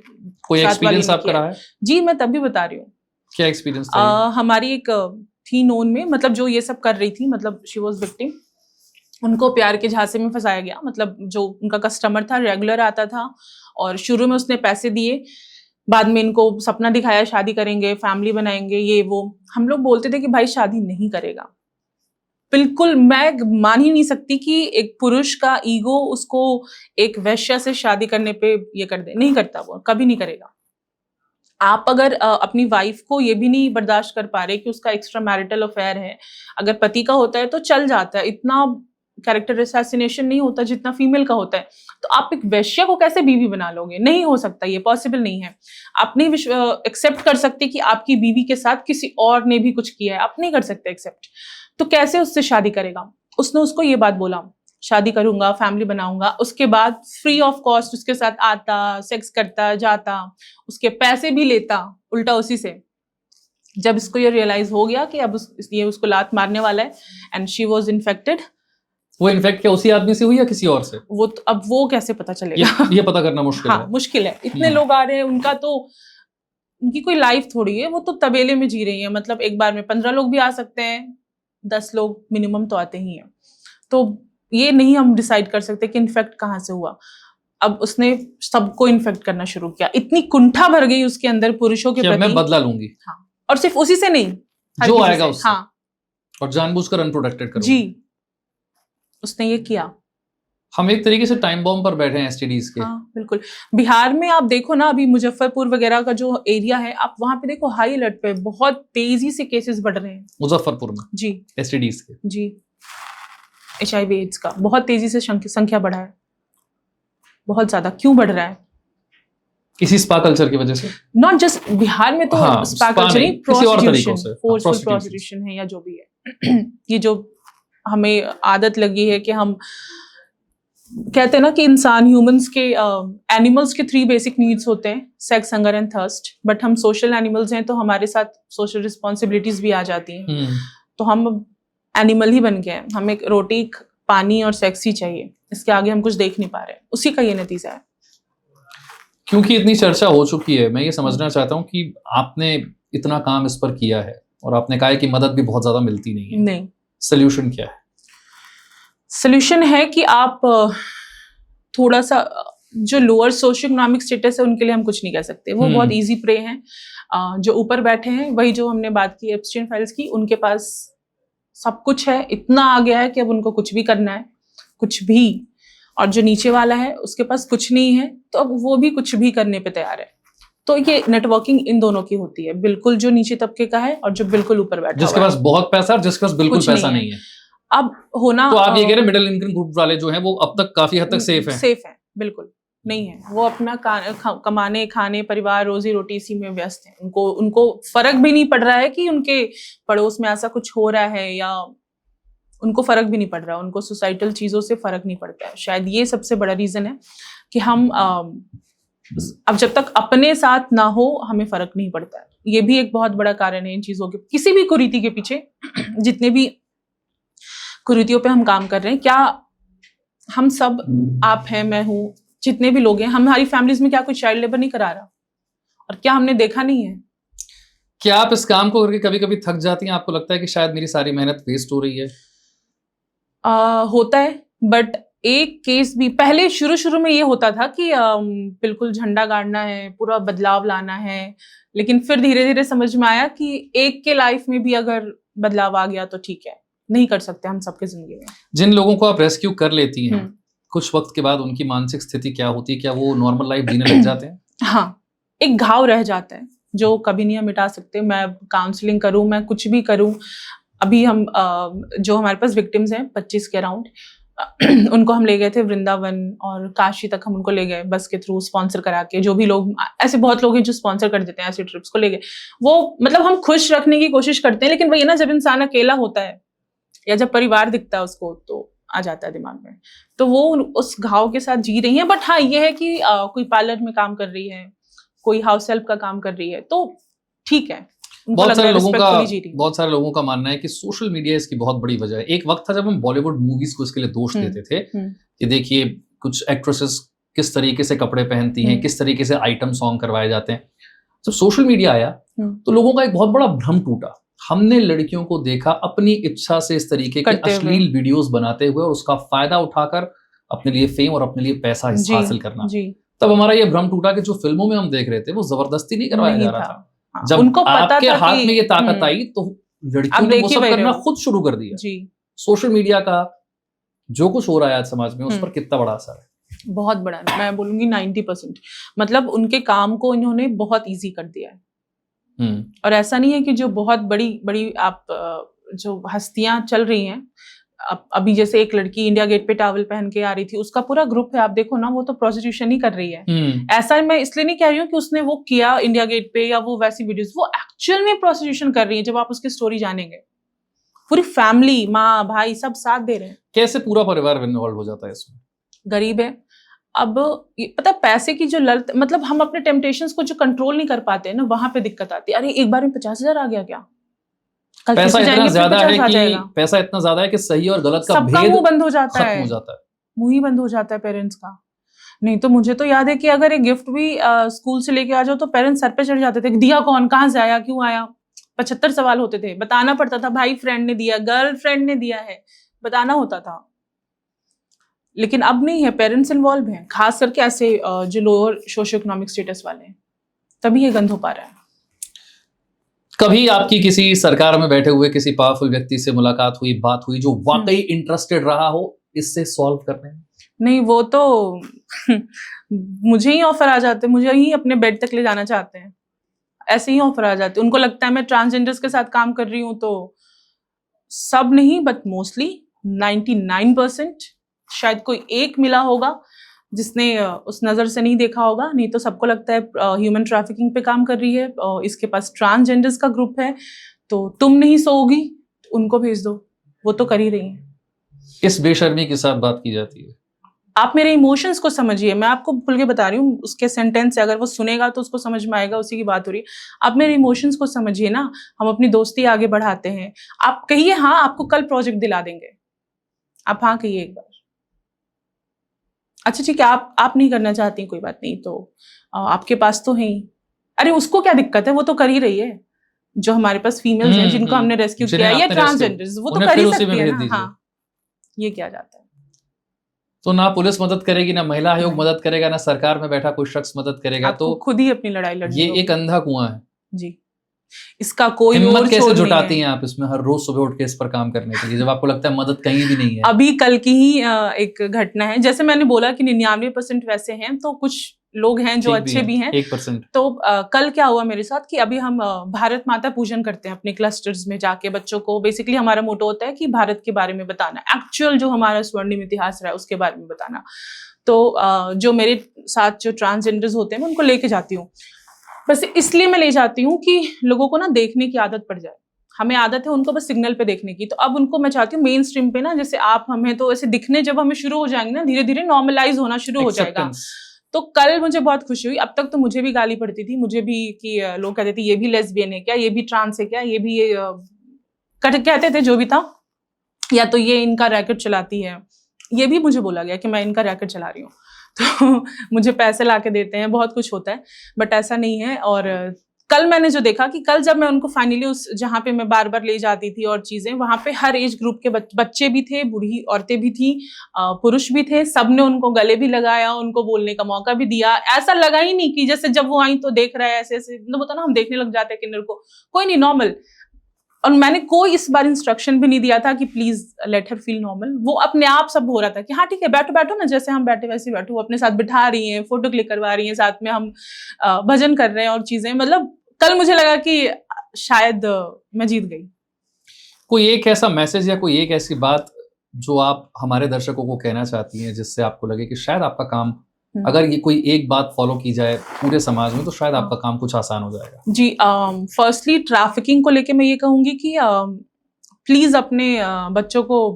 कोई एक्सपीरियंस आपका रहा है? जी, मैं तभी बता रही हूँ। क्या एक्सपीरियंस था? हमारी एक थी नोन में, मतलब जो ये सब कर रही थी, मतलब शी वाज विक्टिम। उनको प्यार के झांसे में फंसाया गया, मतलब जो उनका कस्टमर था, रेगुलर आता था, और शुरू में उसने पैसे दिए, बाद में इनको सपना दिखाया शादी करेंगे, फैमिली बनाएंगे, ये वो। हम लोग बोलते थे कि भाई शादी नहीं करेगा। बिल्कुल, मैं मान ही नहीं सकती कि एक पुरुष का ईगो उसको एक वैश्या से शादी करने पे ये कर दे। नहीं करता, वो कभी नहीं करेगा। आप अगर अपनी वाइफ को ये भी नहीं बर्दाश्त कर पा रहे कि उसका एक्स्ट्रा मैरिटल अफेयर है, अगर पति का होता है तो चल जाता है, इतना कैरेक्टर असैसिनेशन नहीं होता जितना फीमेल का होता है। तो आप एक वैश्या को कैसे बीवी बना लोगे? नहीं हो सकता, ये पॉसिबल नहीं है। आप नहीं एक्सेप्ट कर सकते कि आपकी बीवी के साथ किसी और ने भी कुछ किया है, आप नहीं कर सकते एक्सेप्ट। तो कैसे उससे शादी करेगा? उसने उसको ये बात बोला, शादी करूंगा, फैमिली बनाऊंगा। उसके बाद फ्री ऑफ कॉस्ट उसके साथ आता, सेक्स करता, जाता, उसके पैसे भी लेता उल्टा उसी से। जब इसको ये रियलाइज हो गया कि अब ये उसको लात मारने वाला है, एंड शी वाज इन्फेक्टेड। वो इन्फेक्ट क्या उसी आदमी से हुई या किसी और से? वो तो, अब वो कैसे पता चलेगा? ये पता करना मुश्किल हाँ, है। मुश्किल है। इतने लोग आ रहे हैं, उनकी कोई लाइफ थोड़ी है, वो तो तबेले में जी रही है। मतलब एक बार में 15 लोग भी आ सकते हैं, 10 लोग मिनिमम तो आते ही हैं। तो ये नहीं हम डिसाइड कर सकते कि इन्फेक्ट कहाँ से हुआ। अब उसने सबको इन्फेक्ट करना शुरू किया, इतनी कुंठा भर गई उसके अंदर पुरुषों के प्रति। मैं बदला लूंगी। हाँ, और सिर्फ उसी से नहीं, जो आएगा उससे। हाँ, और जानबूझकर अनप्रोटेक्टेड करूंगी। जी, उसने ये किया। हम एक तरीके से टाइम बॉम्ब पर बैठे हैं एसटीडीज के। हाँ, बिल्कुल। बिहार में आप देखो ना, अभी मुजफ्फरपुर वगैरह का जो एरिया है, आप वहां पे देखो, हाई अलर्ट पे, बहुत तेजी से केसेस बढ़ रहे हैं मुजफ्फरपुर में जी, एसटीडीज के। जी, HIV एड्स का बहुत तेजी से संख्या बढ़ा है, बहुत ज्यादा। क्यों बढ़ रहा है? इसी स्पा कल्चर की वजह से। नॉट जस्ट बिहार में, तो हाँ, स्पा स्पा कल्चर नहीं, नहीं, किसी और तरीकों से। फोर्सफुल प्रोस्टिट्यूशन है या जो भी है। ये जो हमें आदत लगी है कि हम कहते हैं ना कि इंसान, ह्यूमंस के, एनिमल्स के 3 बेसिक नीड्स होते हैं, sex, hunger and thirst. But हम सोशल एनिमल्स हैं, तो हमारे साथ सोशल रिस्पॉन्सिबिलिटीज भी आ जाती हैं। तो हम एनिमल ही बन गए हैं। हमें रोटी, पानी और सेक्स ही चाहिए, इसके आगे हम कुछ देख नहीं पा रहे। उसी का ये नतीजा है। क्योंकि इतनी चर्चा हो चुकी है, मैं ये समझना चाहता हूँ कि आपने इतना काम इस पर किया है, और आपने कहा है कि मदद भी बहुत ज्यादा मिलती नहीं है। नहीं, सोल्यूशन क्या है? सोल्यूशन है कि आप थोड़ा सा, जो लोअर सोशियो इकोनॉमिक स्टेटस है उनके लिए हम कुछ नहीं कह सकते, वो बहुत इजी प्रे हैं। जो ऊपर बैठे हैं, वही जो हमने बात की एप्स्टीन फाइल्स की, उनके पास सब कुछ है, इतना आ गया है कि अब उनको कुछ भी करना है, कुछ भी। और जो नीचे वाला है उसके पास कुछ नहीं है, तो अब वो भी कुछ भी करने पे तैयार है। तो ये नेटवर्किंग इन दोनों की होती है, बिल्कुल जो नीचे तबके का है और जो बिल्कुल ऊपर बैठा जिसके पास बहुत पैसा और जिसके पास बिल्कुल पैसा नहीं है। अब होना, तो आप ये कह रहे हैं मिडिल इनकम ग्रुप वाले जो हैं वो अब तक काफी हद तक सेफ हैं? बिल्कुल नहीं है। वो अपना कमाने, खाने, परिवार, रोजी रोटी इसी में व्यस्त है। उनको फर्क भी नहीं पड़ रहा है कि उनके पड़ोस में ऐसा कुछ हो रहा है, या उनको फर्क भी नहीं पड़ रहा, उनको सोसाइटल चीजों से फर्क नहीं पड़ता है। शायद ये सबसे बड़ा रीजन है कि हम अब जब तक अपने साथ ना हो, हमें फर्क नहीं पड़ता है। ये भी एक बहुत बड़ा कारण है इन चीजों के, किसी भी कुरीति के पीछे। जितने भी कुरीतियों पे हम काम कर रहे हैं, क्या हम सब, आप हैं, मैं हूं, जितने भी लोग हैं, हमारी फैमिलीज में क्या कोई चाइल्ड लेबर नहीं करा रहा? और क्या हमने देखा नहीं है? क्या आप इस काम को करके कभी कभी थक जाती हैं? आपको लगता है कि शायद मेरी सारी मेहनत वेस्ट हो रही है? होता है, बट एक केस भी पहले शुरू में ये होता था कि बिल्कुल झंडा गाड़ना है, पूरा बदलाव लाना है। लेकिन फिर धीरे धीरे समझ में आया कि एक के लाइफ में भी अगर बदलाव आ गया तो ठीक है, नहीं कर सकते हम सबके जिंदगी में। जिन लोगों को आप रेस्क्यू कर लेती हैं, कुछ वक्त के बाद उनकी मानसिक स्थिति क्या होती है? क्या वो नॉर्मल लाइफ जीने लग जाते हैं? हाँ, एक घाव रह जाता है जो कभी नहीं हम मिटा सकते। मैं काउंसलिंग करूं, मैं कुछ भी करूं। अभी हम जो हमारे पास विक्टिम्स हैं 25 के अराउंड, उनको हम ले गए थे वृंदावन और काशी तक, हम उनको ले गए बस के थ्रू, स्पॉन्सर करा के। जो भी लोग, ऐसे बहुत लोग हैं जो स्पॉन्सर कर देते हैं ऐसे ट्रिप्स को, ले गए। वो मतलब हम खुश रखने की कोशिश करते हैं, लेकिन वही ना, जब इंसान अकेला होता है या जब परिवार दिखता है उसको, तो आ जाता है दिमाग में। तो वो उस घाव के साथ जी रही है। बट हाँ, ये है कि कोई पार्लर में काम कर रही है, कोई हाउस हेल्प का काम कर रही है, तो ठीक है। उनको लग रहा है respectfully जी रही हूँ। बहुत सारे लोगों का मानना है कि सोशल मीडिया इसकी बहुत बड़ी वजह है। एक वक्त था जब हम बॉलीवुड मूवीज को इसके लिए दोष देते थे कि देखिए कुछ एक्ट्रेसेस किस तरीके से कपड़े पहनती हैं, किस तरीके से आइटम सॉन्ग करवाए जाते हैं। जब सोशल मीडिया आया तो लोगों का एक बहुत बड़ा भ्रम टूटा। हमने लड़कियों को देखा अपनी इच्छा से इस तरीके के अश्लील वीडियोस बनाते हुए और उसका फायदा उठाकर अपने लिए फेम और अपने लिए पैसा हासिल करना। तब हमारा ये भ्रम टूटा कि जो फिल्मों में हम देख रहे थे वो जबरदस्ती नहीं करवाया जा रहा था। जब उनको पता आपके था हाथ में ये ताकत आई तो लड़कियों ने वो सब करना खुद शुरू कर दिया। सोशल मीडिया का जो कुछ हो रहा है आज समाज में उस पर कितना बड़ा असर है? बहुत बड़ा, मैं बोलूंगी 90%। मतलब उनके काम को इन्होंने बहुत इजी कर दिया है। और ऐसा नहीं है कि जो बहुत बड़ी बड़ी आप जो हस्तियां चल रही हैं, अभी जैसे एक लड़की इंडिया गेट पे टॉवल पहन के आ रही थी, उसका पूरा ग्रुप है, आप देखो ना, वो तो प्रोस्टिट्यूशन ही कर रही है। ऐसा मैं इसलिए नहीं कह रही हूँ कि उसने वो किया इंडिया गेट पे या वो वैसी वीडियोस, वो एक्चुअल में प्रोस्टिट्यूशन कर रही है। जब आप उसकी स्टोरी जानेंगे, पूरी फैमिली, माँ भाई सब साथ दे रहे हैं। कैसे पूरा परिवार इन्वॉल्व हो जाता है इसमें? गरीब है। अब पता पैसे की जो लत, मतलब हम अपने टेम्पटेशंस को जो कंट्रोल नहीं कर पाते हैं ना, वहां पे दिक्कत आती है। अरे एक बार में 50,000 आ गया क्या? कल पैसा इतना ज्यादा है कि सही और गलत का भेद मुंह बंद हो जाता खत्म हो जाता है। मुंह ही बंद हो जाता है पेरेंट्स का। नहीं तो मुझे तो याद है कि अगर एक गिफ्ट भी स्कूल से लेके आ जाओ तो पेरेंट्स सर पे चढ़ जाते थे। दिया कौन, कहाँ से आया, क्यों आया? 75 सवाल होते थे। बताना पड़ता था, भाई फ्रेंड ने दिया, गर्ल फ्रेंड ने दिया है, बताना होता था। लेकिन अब नहीं है, पेरेंट्स इन्वॉल्व हैं, खास करके ऐसे जो लोअर सोशियो इकोनॉमिक स्टेटस वाले हैं, तभी ये गंद हो पा रहा है। कभी आपकी किसी सरकार में बैठे हुए किसी पावरफुल व्यक्ति से मुलाकात हुई, बात हुई, जो वाकई इंटरेस्टेड रहा हो इससे सॉल्व करने में? नहीं, वो तो मुझे ही ऑफर आ जाते, मुझे ही अपने बेड तक ले जाना चाहते हैं, ऐसे ही ऑफर आ जाते। उनको लगता है मैं ट्रांसजेंडर्स के साथ काम कर रही हूँ, तो सब नहीं बट मोस्टली 99% शायद कोई एक मिला होगा जिसने उस नजर से नहीं देखा होगा। नहीं तो सबको लगता है ह्यूमन ट्रैफिकिंग पे काम कर रही है, इसके पास ट्रांसजेंडर्स का ग्रुप है, तो तुम नहीं सोओगी, उनको भेज दो, वो तो कर ही रही हैं। किस बेशर्मी के साथ बात की जाती है? आप मेरे इमोशंस को समझिए, मैं आपको खुल के बता रही हूँ, उसके सेंटेंस से अगर वो सुनेगा तो उसको समझ में आएगा, उसी की बात हो रही है। आप मेरे इमोशंस को समझिए ना, हम अपनी दोस्ती आगे बढ़ाते हैं। आप कहिए हाँ, आपको कल प्रोजेक्ट दिला देंगे, आप हाँ कहिए एक बार। अच्छा ठीक है, आप नहीं करना चाहती, कोई बात नहीं, तो आपके पास तो है ही। अरे उसको क्या दिक्कत है, वो तो कर ही रही है। जो हमारे पास फीमेल्स हैं जिनको हमने रेस्क्यू किया, या ट्रांसजेंडर्स, वो तो कर ही सकती है ना। हाँ, ये क्या जाता है? तो ना पुलिस मदद करेगी, ना महिला आयोग मदद करेगा, ना सरकार में बैठा कोई शख्स मदद करेगा, तो खुद ही अपनी लड़ाई लड़नी। ये एक अंधा कुआं है जी। इसका कोई हिम्मत कैसे जुटाती हैं आप इसमें हर रोज सुबह उठ के इस पर काम करने के लिए, जब आपको लगता है मदद कहीं भी नहीं है? अभी कल की ही एक घटना है, जैसे मैंने बोला कि 99% वैसे हैं, तो कुछ लोग हैं जो अच्छे भी हैं 1%। तो कल क्या हुआ मेरे साथ कि अभी हम भारत माता पूजन करते हैं अपने क्लस्टर्स में जाके बच्चों को। बेसिकली हमारा मोटो होता है कि भारत के बारे में बताना, एक्चुअल जो हमारा स्वर्णिम इतिहास रहा है उसके बारे में बताना। तो जो मेरे साथ जो ट्रांसजेंडर्स होते हैं मैं उनको लेके जाती हूँ। बस इसलिए मैं ले जाती हूँ कि लोगों को ना देखने की आदत पड़ जाए। हमें आदत है उनको बस सिग्नल पे देखने की, तो अब उनको मैं चाहती हूँ मेन स्ट्रीम पे ना, जैसे आप हमें तो ऐसे दिखने जब हमें शुरू हो जाएंगे ना, धीरे धीरे नॉर्मलाइज होना शुरू हो जाएगा। तो कल मुझे बहुत खुशी हुई। अब तक तो मुझे भी गाली पड़ती थी, मुझे भी कि लोग कहते थे ये भी लेस्बियन है क्या, ये भी ट्रांस है क्या, ये भी कहते थे जो भी था, या तो ये इनका रैकेट चलाती है। ये भी मुझे बोला गया कि मैं इनका रैकेट चला रही हूँ, तो मुझे पैसे ला के देते हैं, बहुत कुछ होता है, बट ऐसा नहीं है। और कल मैंने जो देखा कि कल जब मैं उनको फाइनली उस जहाँ पे मैं बार बार ले जाती थी और चीजें, वहां पे हर एज ग्रुप के बच्चे भी थे, बूढ़ी औरतें भी थी, पुरुष भी थे, सबने उनको गले भी लगाया, उनको बोलने का मौका भी दिया। ऐसा लगा ही नहीं कि जैसे जब वो आई तो देख रहा है ऐसे ऐसे, मतलब होता ना हम देखने लग जाते हैं किन्नर को, कोई नहीं, नॉर्मल। और मैंने कोई इस बार इंस्ट्रक्शन भी नहीं दिया था कि please let her feel normal. वो अपने आप सब हो रहा था कि हाँ ठीक है, बैठो बैठो ना, जैसे हम बैठे वैसे बैठो। अपने साथ बिठा रही हैं, फोटो क्लिक करवा रही हैं, साथ में हम भजन कर रहे हैं और चीजें। मतलब कल मुझे लगा कि शायद मैं जीत गई। कोई एक ऐसा मैसेज या कोई एक ऐसी बात जो आप हमारे दर्शकों को कहना चाहती हैं, जिससे आपको लगे कि शायद आपका काम, अगर ये कोई एक बात फॉलो की जाए पूरे समाज में, तो शायद आपका काम कुछ आसान हो जाएगा? जी, फर्स्टली ट्रैफिकिंग को लेके मैं ये कहूंगी कि प्लीज अपने बच्चों को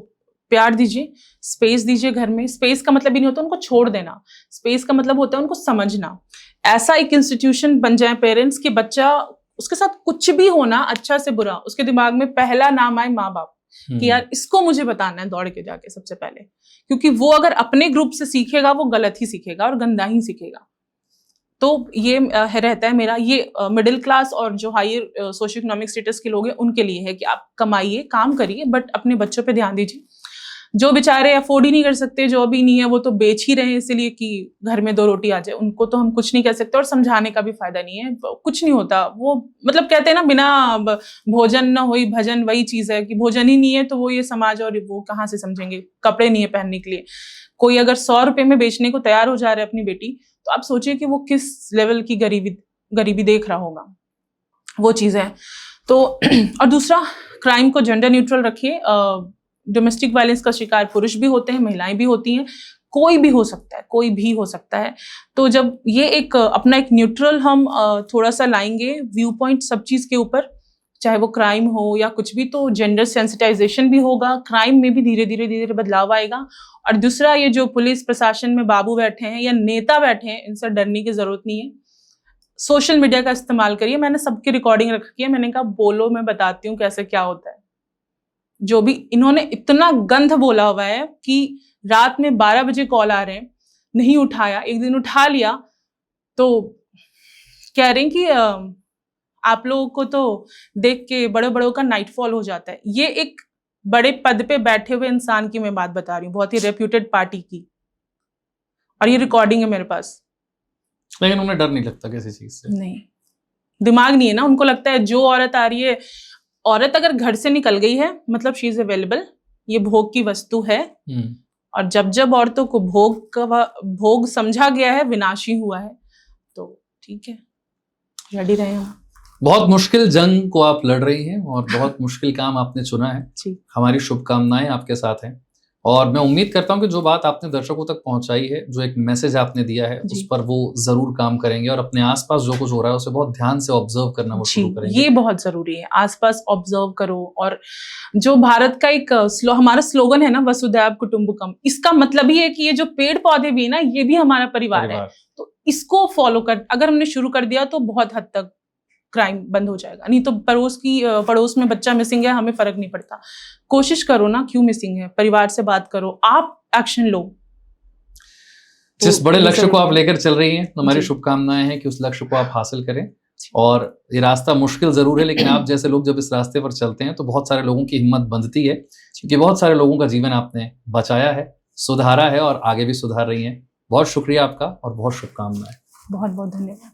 प्यार दीजिए, स्पेस दीजिए घर में। स्पेस का मतलब ही नहीं होता उनको छोड़ देना, स्पेस का मतलब होता है उनको समझना। ऐसा एक इंस्टीट्यूशन बन जाए पेरेंट्स कि बच्चा उसके साथ कुछ भी होना, अच्छा से बुरा, उसके दिमाग में पहला नाम आए माँ बाप, कि यार इसको मुझे बताना है दौड़ के जाके सबसे पहले, क्योंकि वो अगर अपने ग्रुप से सीखेगा वो गलत ही सीखेगा और गंदा ही सीखेगा। तो ये रहता है मेरा, ये मिडिल क्लास और जो हायर सोशो इकोनॉमिक स्टेटस के लोग हैं उनके लिए है कि आप कमाइए, काम करिए, बट अपने बच्चों पे ध्यान दीजिए। जो बेचारे अफोर्ड ही नहीं कर सकते, जो अभी नहीं है, वो तो बेच ही रहे हैं इसलिए कि घर में 2 रोटी आ जाए, उनको तो हम कुछ नहीं कह सकते और समझाने का भी फायदा नहीं है, कुछ नहीं होता। वो मतलब कहते हैं ना, बिना भोजन न होई भजन, वही चीज है कि भोजन ही नहीं है तो वो ये समाज और वो कहाँ से समझेंगे। कपड़े नहीं है पहनने के लिए, कोई अगर 100 रुपए में बेचने को तैयार हो जा रहा है अपनी बेटी, तो आप सोचिए कि वो किस लेवल की गरीबी देख रहा होगा। वो चीज है। तो और दूसरा, क्राइम को जेंडर न्यूट्रल रखिए। डोमेस्टिक वायलेंस का शिकार पुरुष भी होते हैं, महिलाएं भी होती हैं, कोई भी हो सकता है, कोई भी हो सकता है। तो जब ये एक अपना एक न्यूट्रल हम थोड़ा सा लाएंगे व्यू पॉइंट सब चीज के ऊपर, चाहे वो क्राइम हो या कुछ भी, तो जेंडर सेंसिटाइजेशन भी होगा, क्राइम में भी धीरे धीरे बदलाव आएगा। और दूसरा, ये जो पुलिस प्रशासन में बाबू बैठे हैं या नेता बैठे हैं, इनसे डरने की जरूरत नहीं है। सोशल मीडिया का इस्तेमाल करिए। मैंने सबकी रिकॉर्डिंग रखी है, मैंने कहा बोलो, मैं बताती हूँ कैसे क्या होता है। जो भी इन्होंने इतना गंध बोला हुआ है कि रात में 12 बजे कॉल आ रहे हैं, नहीं उठाया, एक दिन उठा लिया तो कह रहे हैं कि आप लोगों को तो देख के बड़े बड़ों का नाइटफॉल हो जाता है। ये एक बड़े पद पे बैठे हुए इंसान की मैं बात बता रही हूँ, बहुत ही रेप्यूटेड पार्टी की, और ये रिकॉर्डिंग है मेरे पास। लेकिन उन्हें डर नहीं लगता किसी चीज से? नहीं, दिमाग नहीं है ना, उनको लगता है जो औरत आ रही है, औरत अगर घर से निकल गई है मतलब शी इज अवेलेबल, ये भोग की वस्तु है। और जब जब औरतों को भोग समझा गया है, विनाशी हुआ है, तो ठीक है, रेडी रहे हम। बहुत मुश्किल जंग को आप लड़ रही हैं और बहुत मुश्किल काम आपने चुना है। हमारी शुभकामनाएं आपके साथ हैं, और मैं उम्मीद करता हूं कि जो बात आपने दर्शकों तक पहुंचाई है, जो एक मैसेज आपने दिया है, उस पर वो जरूर काम करेंगे और अपने आसपास जो कुछ हो रहा है उसे बहुत ध्यान से ऑब्जर्व करना वो शुरू करेंगे। ये बहुत जरूरी है, आसपास ऑब्जर्व करो। और जो भारत का एक हमारा स्लोगन है ना, वसुधैव कुटुंबकम, इसका मतलब ही है कि ये जो पेड़ पौधे भी है ना, ये भी हमारा परिवार है। तो इसको फॉलो कर अगर हमने शुरू कर दिया तो बहुत हद तक क्राइम बंद हो जाएगा। नहीं तो पड़ोस में बच्चा मिसिंग है, हमें फर्क नहीं पड़ता। कोशिश करो ना, क्यों मिसिंग है, परिवार से बात करो, आप एक्शन लो। जिस बड़े लक्ष्य को आप लेकर चल रही हैं, हमारी शुभकामनाएं हैं कि उस लक्ष्य को आप हासिल करें। और ये रास्ता मुश्किल जरूर है, लेकिन आप जैसे लोग जब इस रास्ते पर चलते हैं तो बहुत सारे लोगों की हिम्मत बनती है, क्योंकि बहुत सारे लोगों का जीवन आपने बचाया है, सुधारा है और आगे भी सुधार रही हैं। बहुत शुक्रिया आपका और बहुत शुभकामनाएं। बहुत बहुत धन्यवाद।